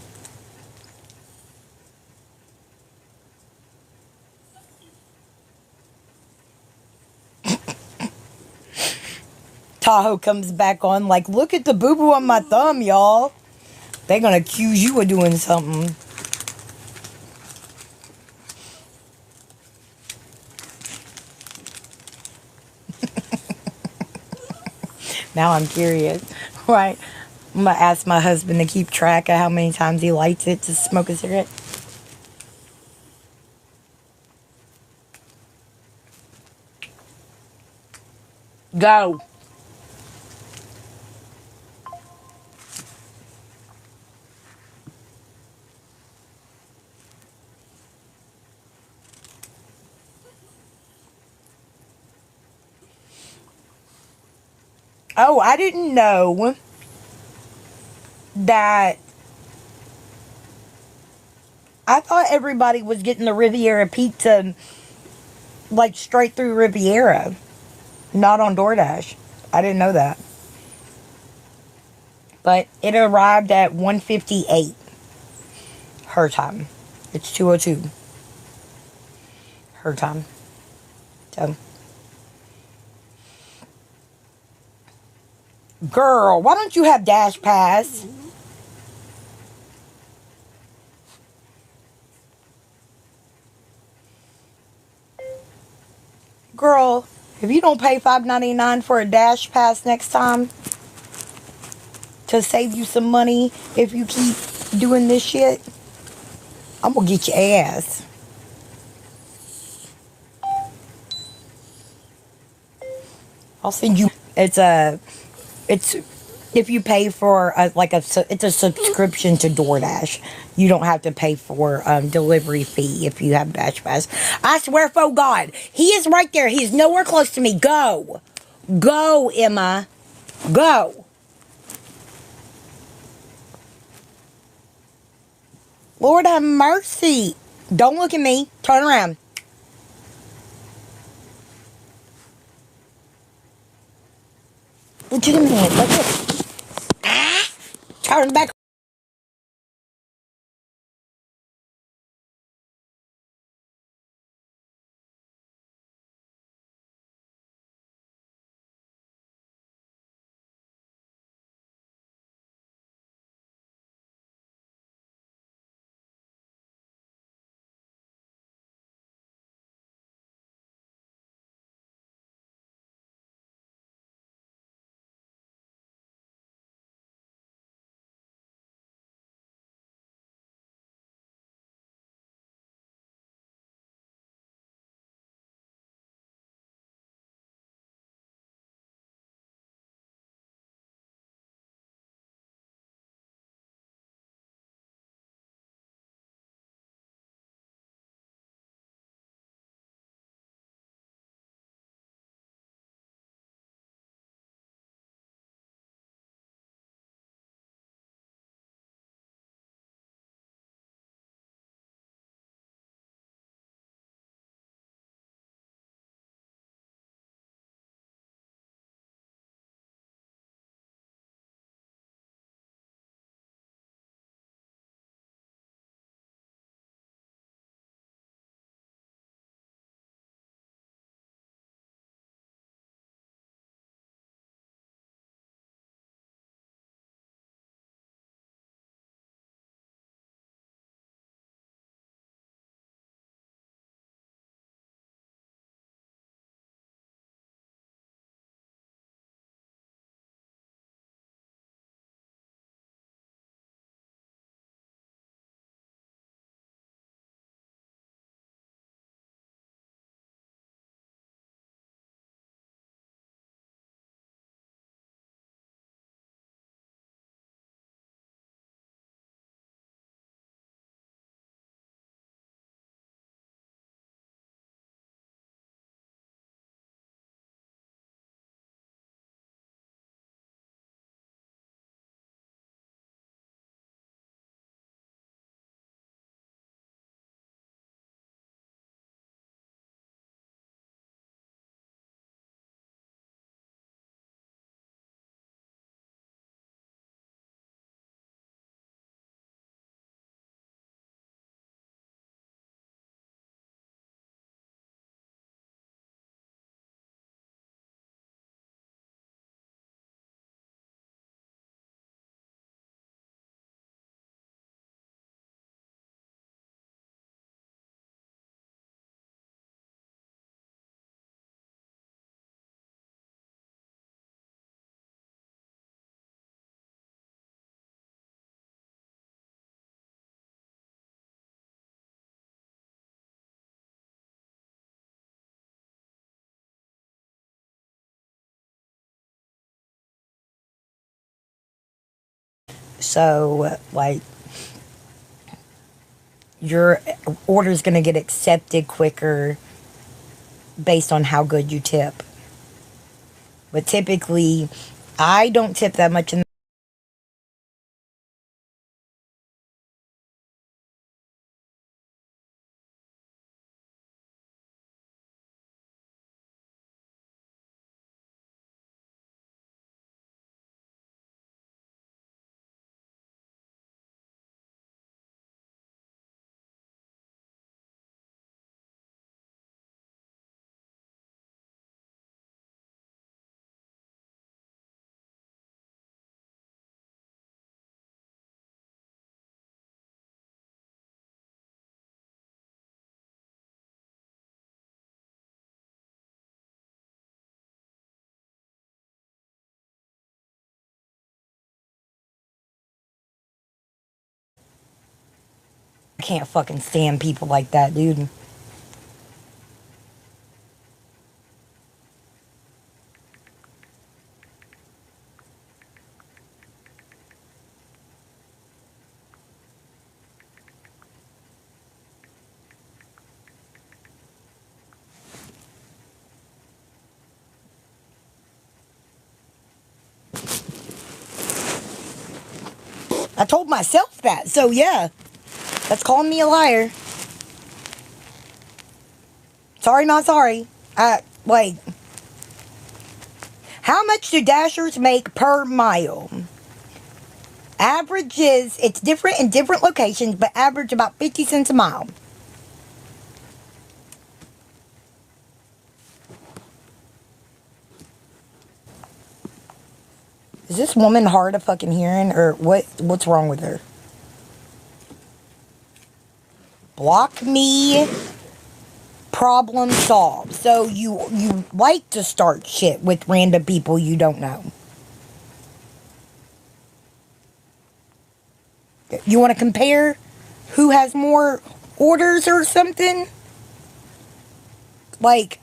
Tahoe comes back on like, look at the boo-boo on my thumb, y'all. They're gonna accuse you of doing something. Now I'm curious. Right? I'm gonna ask my husband to keep track of how many times he lights it to smoke a cigarette. Go. Oh, I didn't know that. I thought everybody was getting the Riviera pizza like straight through Riviera, not on DoorDash. I didn't know that. But it arrived at 1:58 her time. It's 2:02 her time. So, girl, why don't you have Dash Pass? Girl, if you don't pay $5.99 for a Dash Pass next time to save you some money if you keep doing this shit, I'm gonna get your ass. I'll send you. It's if you pay for it's a subscription to DoorDash. You don't have to pay for delivery fee if you have Dash Pass. I swear for God, he is right there. He is nowhere close to me. Go, Emma, go. Lord have mercy. Don't look at me. Turn around. Legitimate. That's it. Turn back. So, like, your order is going to get accepted quicker based on how good you tip. But typically, I don't tip that much in. I can't fucking stand people like that, dude. I told myself that, so yeah. That's calling me a liar. Sorry, not sorry. Like, how much do Dashers make per mile? Average is, it's different in different locations, but average about 50 cents a mile. Is this woman hard of fucking hearing, or what's wrong with her? Block me, problem solved. So you like to start shit with random people you don't know. You want to compare who has more orders or something? Like,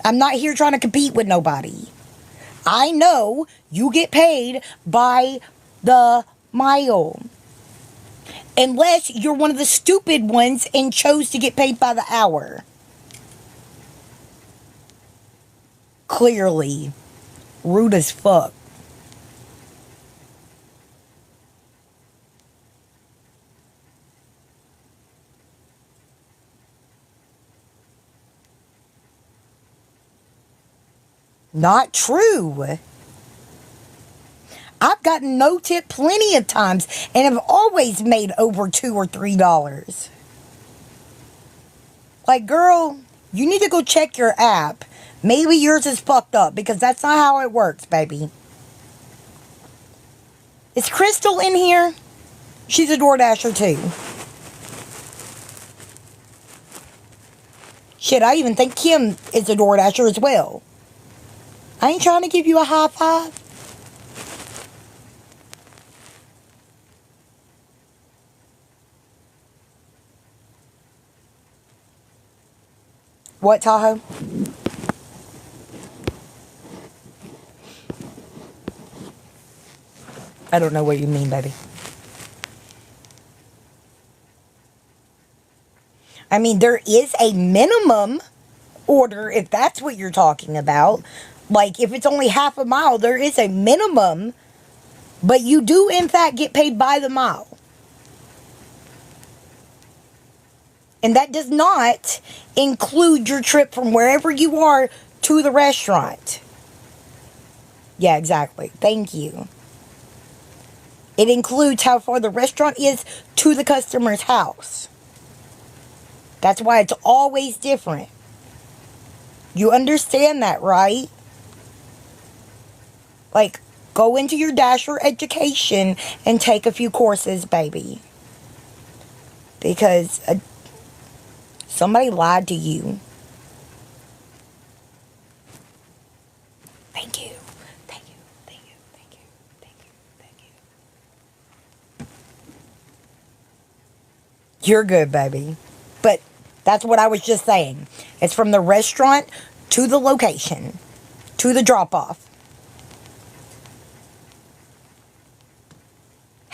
I'm not here trying to compete with nobody. I know you get paid by the mile. Unless you're one of the stupid ones and chose to get paid by the hour. Clearly. Rude as fuck. Not true. I've gotten no tip plenty of times and have always made over $2 or $3. Like, girl, you need to go check your app. Maybe yours is fucked up because that's not how it works, baby. Is Crystal in here? She's a DoorDasher too. Shit, I even think Kim is a DoorDasher as well. I ain't trying to give you a high five. What, Tahoe? I don't know what you mean, baby. I mean, there is a minimum order if that's what you're talking about. Like, if it's only half a mile, there is a minimum. But you do, in fact, get paid by the mile. And that does not include your trip from wherever you are to the restaurant. Yeah, exactly. Thank you. It includes how far the restaurant is to the customer's house. That's why it's always different. You understand that, right? Like, go into your Dasher education and take a few courses, baby. Because somebody lied to you. Thank you. Thank you. Thank you. Thank you. Thank you. Thank you. You're good, baby. But that's what I was just saying. It's from the restaurant to the location, to the drop-off.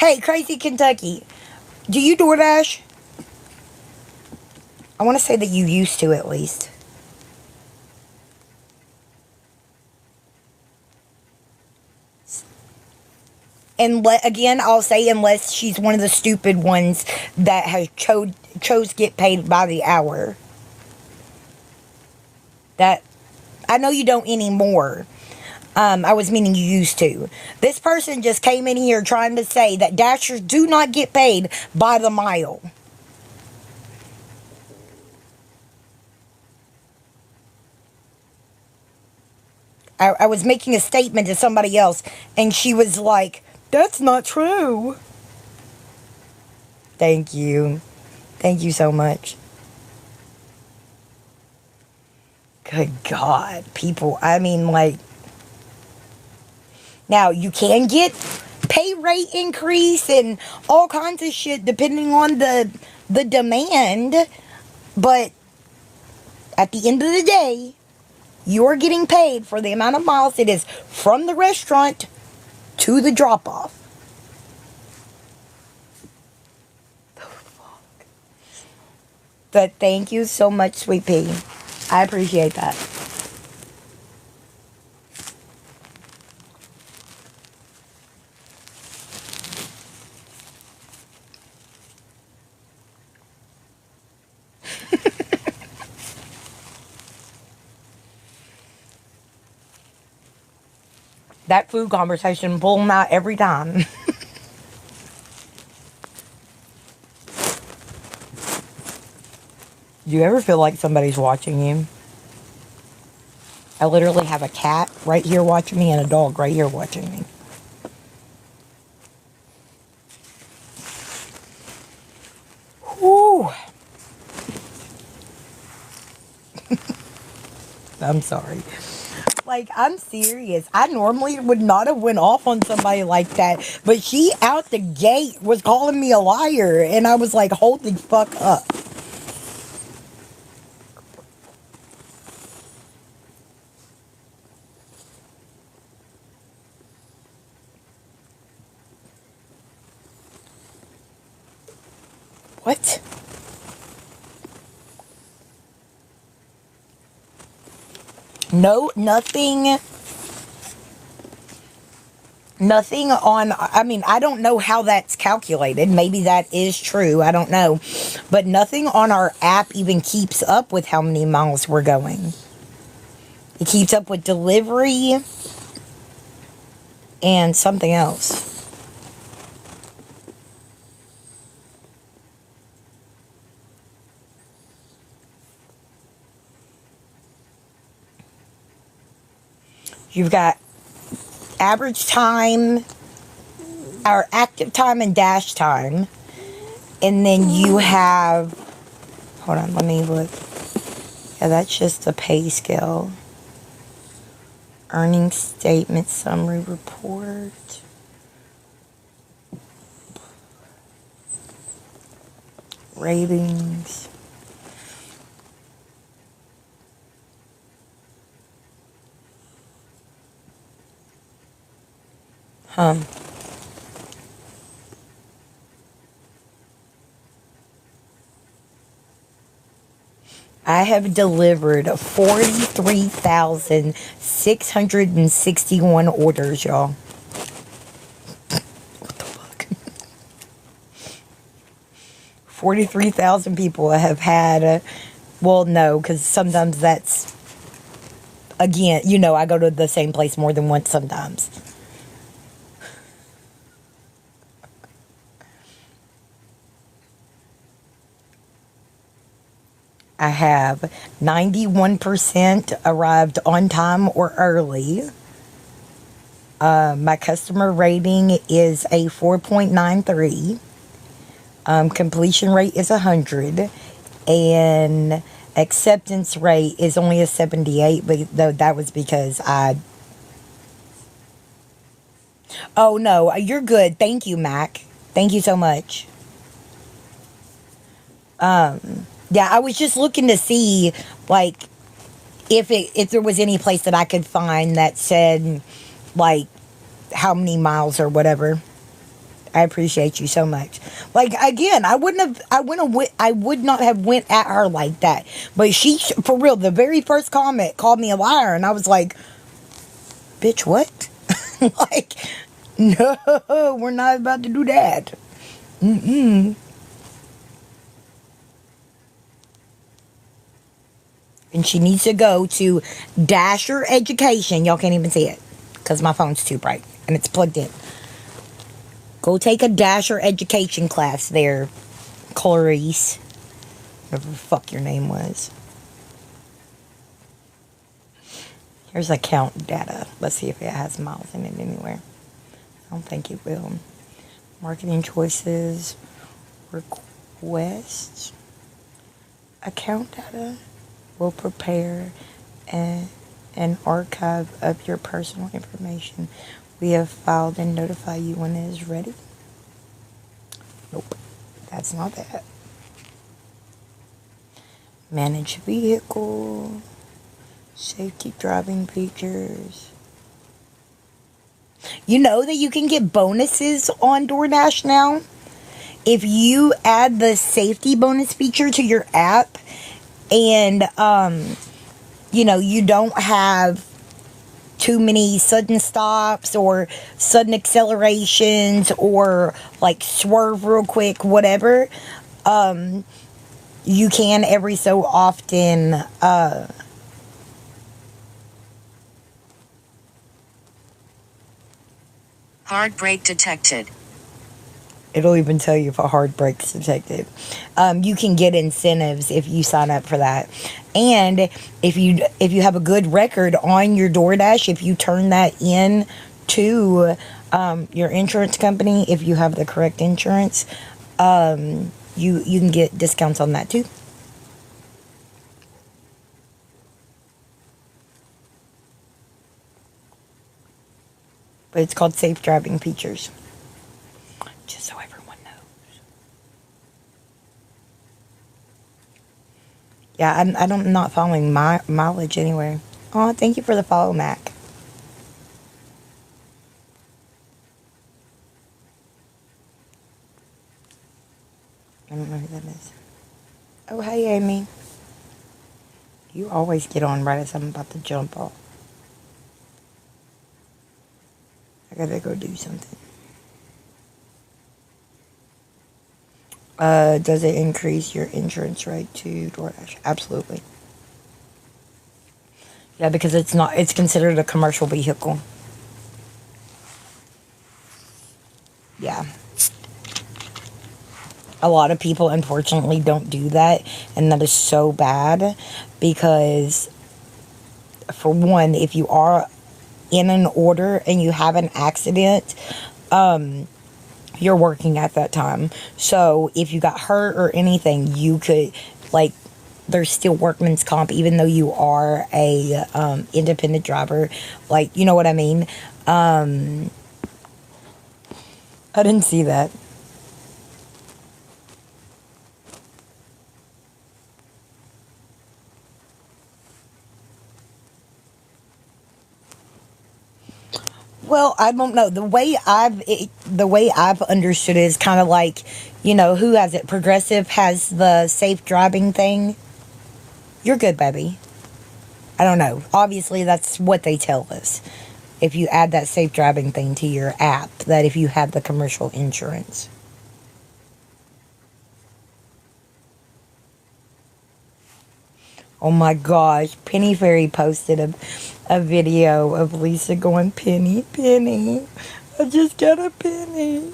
Hey, Crazy Kentucky, do you DoorDash? I want to say that you used to, at least. And again, I'll say unless she's one of the stupid ones that has chose get paid by the hour. That I know you don't anymore. I was meaning you used to. This person just came in here trying to say that Dashers do not get paid by the mile. I was making a statement to somebody else, and she was like, "That's not true." Thank you. Thank you so much. Good God, people. I mean, like, now you can get pay rate increase and all kinds of shit depending on the demand, but at the end of the day, you're getting paid for the amount of miles it is from the restaurant to the drop off. But thank you so much, Sweet Pea. I appreciate that. That food conversation pull them out every time. Do you ever feel like somebody's watching you? I literally have a cat right here watching me and a dog right here watching me. Whew. I'm sorry. Like, I'm serious. I normally would not have went off on somebody like that, but she out the gate was calling me a liar, and I was like, hold the fuck up. What? No, nothing on, I mean, I don't know how that's calculated. Maybe that is true. I don't know. But nothing on our app even keeps up with how many miles we're going. It keeps up with delivery and something else. You've got average time, our active time, and dash time. And then you have, hold on, let me look. Yeah, that's just the pay scale. Earnings statement, summary report. Ratings. I have delivered 43,661 orders, y'all. What the fuck? 43,000 people have had, well, no, because sometimes that's, again, you know, I go to the same place more than once sometimes. I have 91% arrived on time or early. My customer rating is a 4.93. Completion rate is 100. And acceptance rate is only a 78, but though that was because I... Oh, no, you're good. Thank you, Mac. Thank you so much. Yeah, I was just looking to see, like, if there was any place that I could find that said, like, how many miles or whatever. I appreciate you so much. Like again, I would not have went at her like that. But she, for real, the very first comment called me a liar, and I was like, "Bitch, what?" Like, no, we're not about to do that. Mm-mm. And she needs to go to Dasher Education. Y'all can't even see it because my phone's too bright and it's plugged in. Go take a Dasher Education class there, Clarice. Whatever the fuck your name was. Here's account data. Let's see if it has miles in it anywhere. I don't think it will. Marketing choices. Requests. Account data will prepare an archive of your personal information. We have filed and notify you when it is ready. Nope, that's not that. Manage vehicle, safety driving features. You know that you can get bonuses on DoorDash now? If you add the safety bonus feature to your app and, you know, you don't have too many sudden stops or sudden accelerations or like swerve real quick, whatever, you can every so often hard brake detected. It'll even tell you if a hard brake's detected. You can get incentives if you sign up for that. And if you have a good record on your DoorDash, if you turn that in to your insurance company, if you have the correct insurance, you can get discounts on that too. But it's called Safe Driving Features. Just so everyone knows. Yeah, I'm not following my mileage anywhere. Oh, thank you for the follow, Mac. I don't know who that is. Oh, hey, Amy. You always get on right as I'm about to jump off. I gotta go do something. Does it increase your insurance rate to DoorDash? Absolutely. Yeah, because it's considered a commercial vehicle. Yeah. A lot of people, unfortunately, don't do that, and that is so bad because, for one, if you are in an order and you have an accident, you're working at that time. So if you got hurt or anything, you could, like, there's still workman's comp, even though you are a independent driver. Like, you know what I mean? I didn't see that. Well, I don't know. The way I've understood it is kind of like, you know, who has it? Progressive has the safe driving thing. You're good, baby. I don't know. Obviously, that's what they tell us. If you add that safe driving thing to your app, that if you have the commercial insurance. Oh my gosh, Penny Fairy posted a video of Lisa going, Penny, Penny, I just got a penny.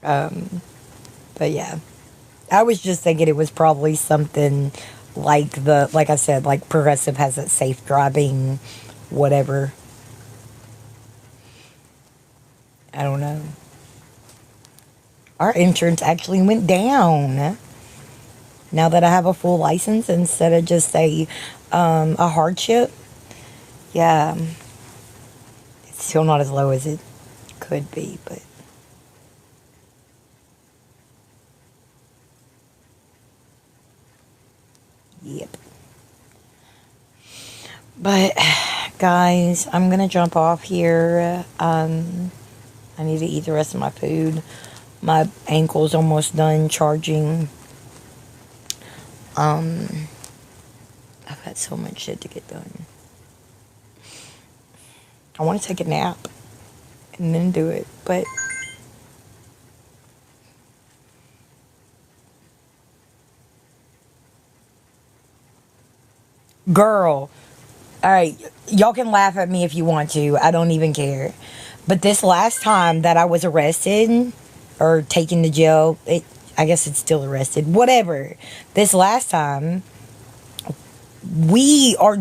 But yeah, I was just thinking it was probably something like I said, like Progressive has that safe driving, whatever. I don't know. Our insurance actually went down now that I have a full license instead of just a hardship. Yeah, it's still not as low as it could be, but yep. But Guys, I'm gonna jump off here. I need to eat the rest of my food. My ankle's almost done charging. I've had so much shit to get done. I want to take a nap and then do it, but girl, all right, y'all can laugh at me if you want to. I don't even care. But this last time that I was arrested or taken to jail, I guess it's still arrested. Whatever. This last time, we are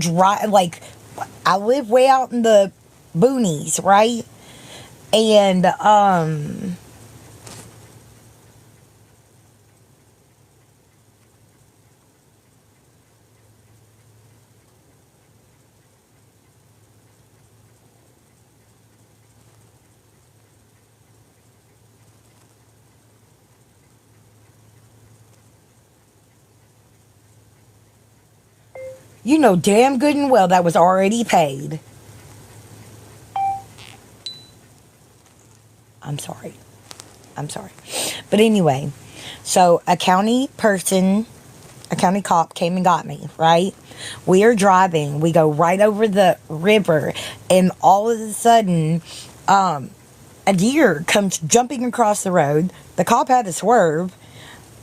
like, I live way out in the boonies, right? And you know damn good and well that was already paid. I'm sorry. I'm sorry. But anyway, so a county cop came and got me, right? We are driving. We go right over the river, and all of a sudden, a deer comes jumping across the road. The cop had to swerve.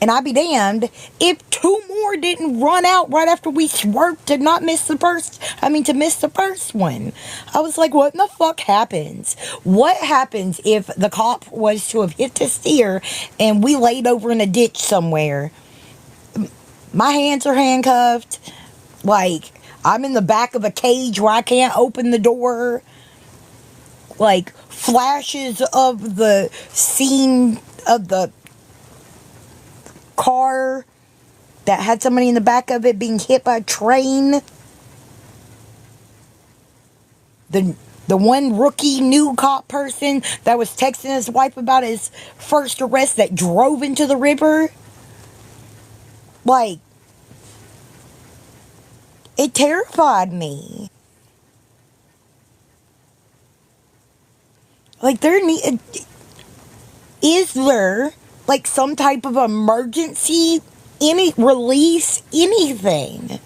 And I be damned if two more didn't run out right after we swerved to not miss the first, to miss the first one. I was like, what in the fuck happens? What happens if the cop was to have hit the steer and we laid over in a ditch somewhere? My hands are handcuffed. Like, I'm in the back of a cage where I can't open the door. Like, flashes of the scene of the car that had somebody in the back of it being hit by a train. The one rookie new cop person that was texting his wife about his first arrest that drove into the river. Like, it terrified me. Like, is there like some type of emergency, any release, anything?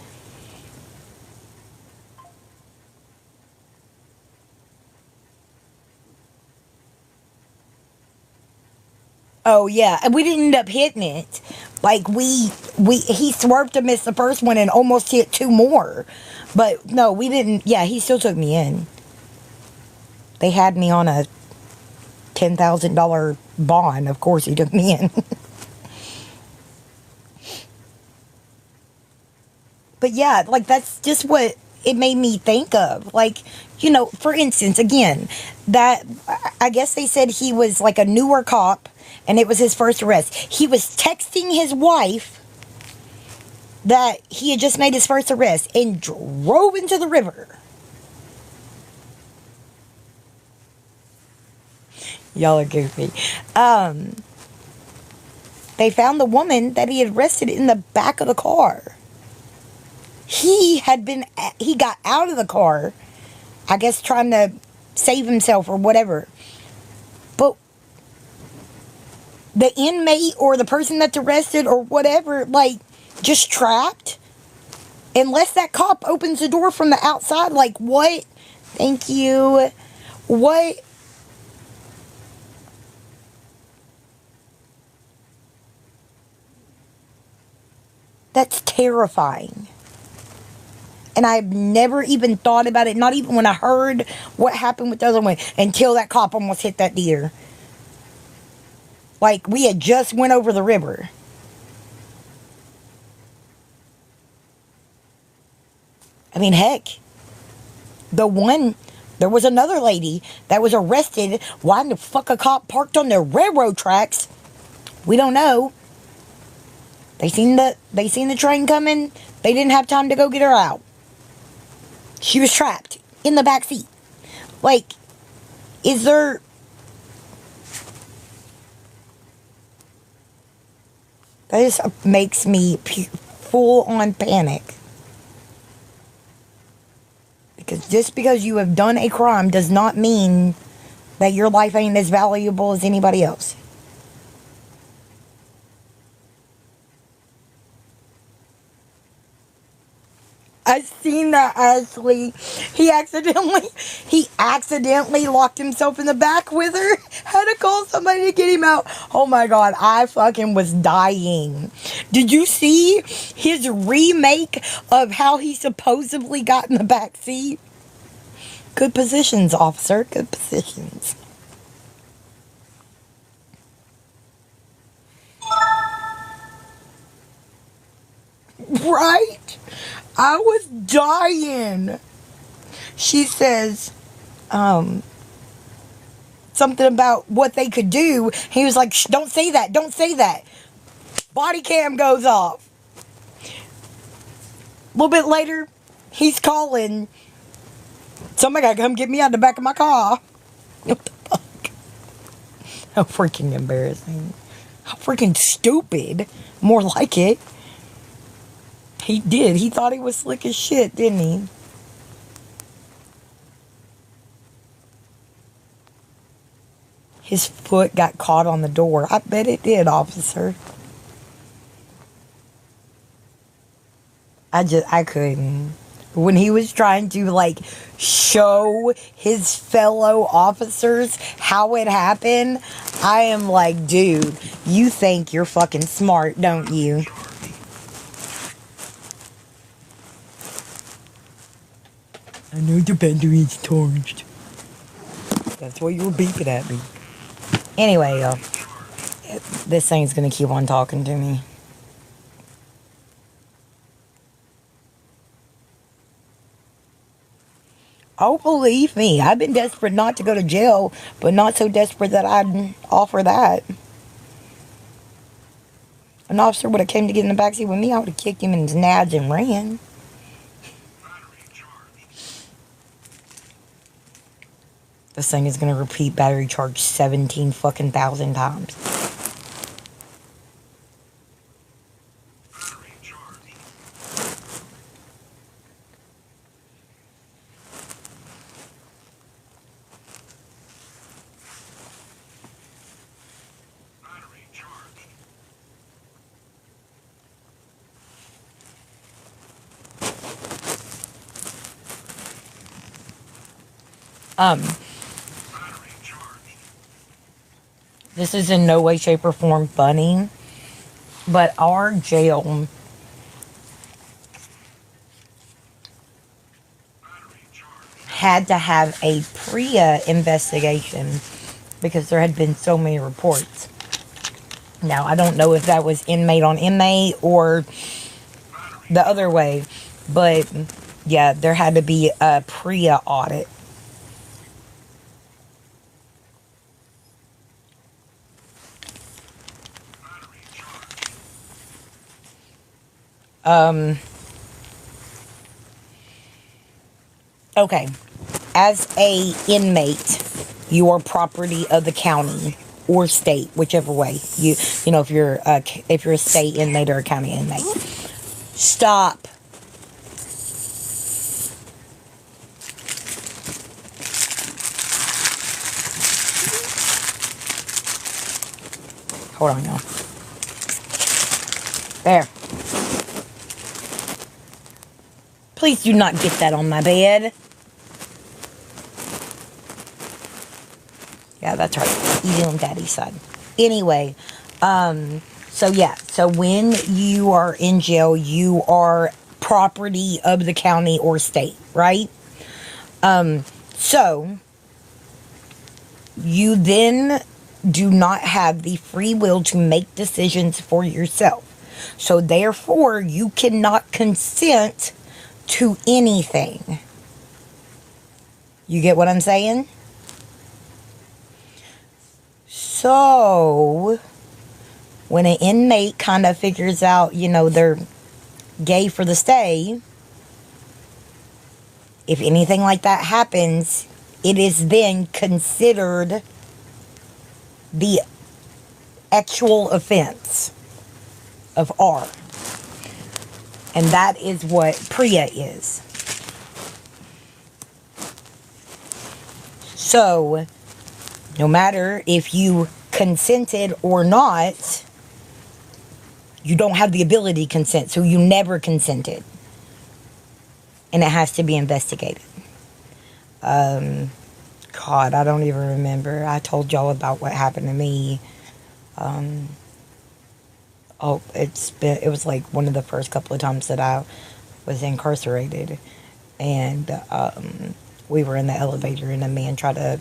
Oh yeah, and we didn't end up hitting it. Like he swerved to miss the first one and almost hit two more. But no, we didn't. Yeah, he still took me in. They had me on a $10,000 bond. Of course, he took me in. But yeah, like that's just what it made me think of. Like, for instance, again, that I guess they said he was like a newer cop and it was his first arrest. He was texting his wife that he had just made his first arrest and drove into the river. Y'all are goofy. They found the woman that he had arrested in the back of the car. He got out of the car, I guess trying to save himself or whatever. But the inmate or the person that's arrested or whatever, like, just trapped. Unless that cop opens the door from the outside, like, what? Thank you. What? That's terrifying. And I've never even thought about it, not even when I heard what happened with the other one, until that cop almost hit that deer. Like, we had just went over the river. I mean, heck. There was another lady that was arrested. Why the fuck a cop parked on the railroad tracks? We don't know. They seen the train coming. They didn't have time to go get her out. She was trapped in the back seat. Like, is there... That just makes me full on panic. Because just because you have done a crime does not mean that your life ain't as valuable as anybody else. I seen that, Ashley. He accidentally locked himself in the back with her. Had to call somebody to get him out. Oh my god, I fucking was dying. Did you see his remake of how he supposedly got in the back seat? Good positions, officer. Good positions. Right? I was dying. She says, something about what they could do. He was like, shh, don't say that. Don't say that. Body cam goes off. A little bit later, he's calling. Somebody gotta come get me out the back of my car. What the fuck? How freaking embarrassing. How freaking stupid. More like it. He did. He thought he was slick as shit, didn't he? His foot got caught on the door. I bet it did, officer. I couldn't. When he was trying to, like, show his fellow officers how it happened, I am like, dude, you think you're fucking smart, don't you? I know the battery is charged. That's why you were beeping at me. Anyway, this thing's gonna keep on talking to me. Oh, believe me, I've been desperate not to go to jail, but not so desperate that I'd offer that. An officer would have came to get in the backseat with me, I would have kicked him in his nads and ran. This thing is going to repeat battery charge 17 fucking thousand times. This is in no way, shape, or form funny, but our jail had to have a PREA investigation because there had been so many reports. Now, I don't know if that was inmate on inmate or the other way, but yeah, there had to be a PREA audit. Okay, as a inmate, you are property of the county or state, whichever way you know if you're a state inmate or a county inmate. Stop. Hold on, y'all. There. Please do not get that on my bed. Yeah, that's right. Easy on daddy's side. Anyway, so yeah. So when you are in jail, you are property of the county or state, right? So you then do not have the free will to make decisions for yourself. So therefore, you cannot consent to anything. You get what I'm saying? So, when an inmate kind of figures out, you know, they're gay for the stay, if anything like that happens, it is then considered the actual offense of R. And that is what PREA is. So, no matter if you consented or not, you don't have the ability to consent. So you never consented. And it has to be investigated. God, I don't even remember. I told y'all about what happened to me. It was like one of the first couple of times that I was incarcerated. And we were in the elevator and a man tried to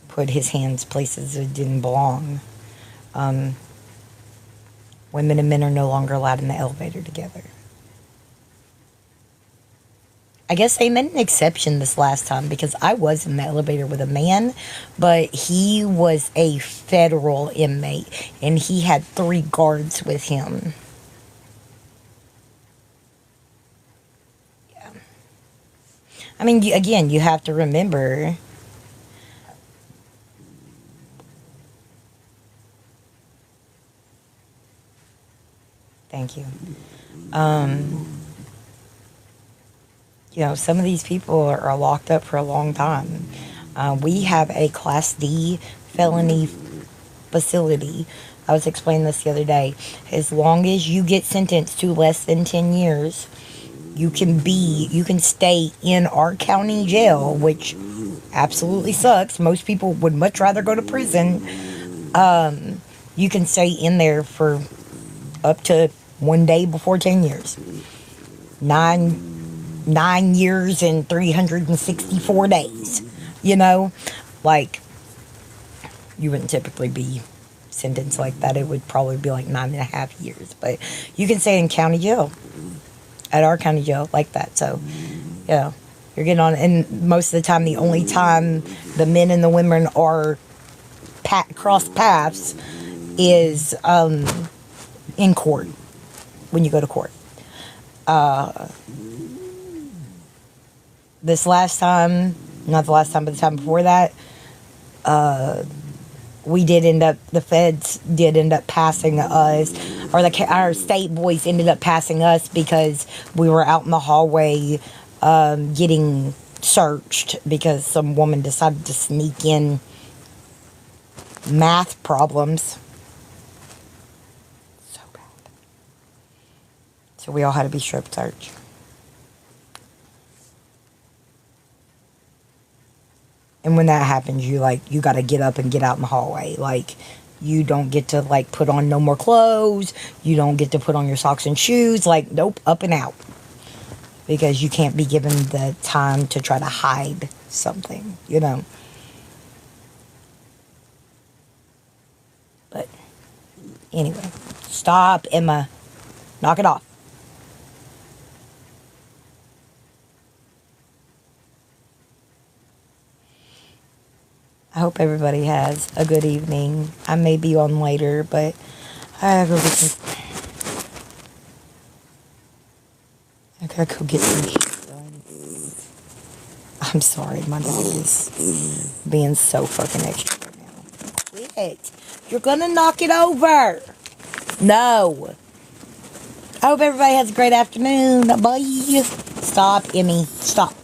put his hands places it didn't belong. Women and men are no longer allowed in the elevator together. I guess they made an exception this last time because I was in the elevator with a man, but he was a federal inmate and he had 3 guards with him. Yeah. I mean, again, you have to remember. Thank you. Some of these people are locked up for a long time. We have a Class D felony facility. I was explaining this the other day. As long as you get sentenced to less than 10 years, you can stay in our county jail, which absolutely sucks. Most people would much rather go to prison. You can stay in there for up to 1 day before 10 years. 9 years and 364 days. Like, you wouldn't typically be sentenced like that. It would probably be like 9.5 years. But you can stay in county jail, at our county jail, like that. So, you're getting on. And most of the time, the only time the men and the women are cross paths is in court, when you go to court. This last time, not the last time, but the time before that, the feds did end up passing us, or our state boys ended up passing us because we were out in the hallway getting searched because some woman decided to sneak in math problems. So bad. So we all had to be strip searched. And when that happens, you got to get up and get out in the hallway. Like, you don't get to, put on no more clothes. You don't get to put on your socks and shoes. Nope, up and out. Because you can't be given the time to try to hide something, But, anyway. Stop, Emma. Knock it off. I hope everybody has a good evening. I may be on later, but I gotta go get some shit done. I'm sorry, my dog is being so fucking extra right now. Quit. You're gonna knock it over. No. I hope everybody has a great afternoon. Bye. Stop, Emmy. Stop.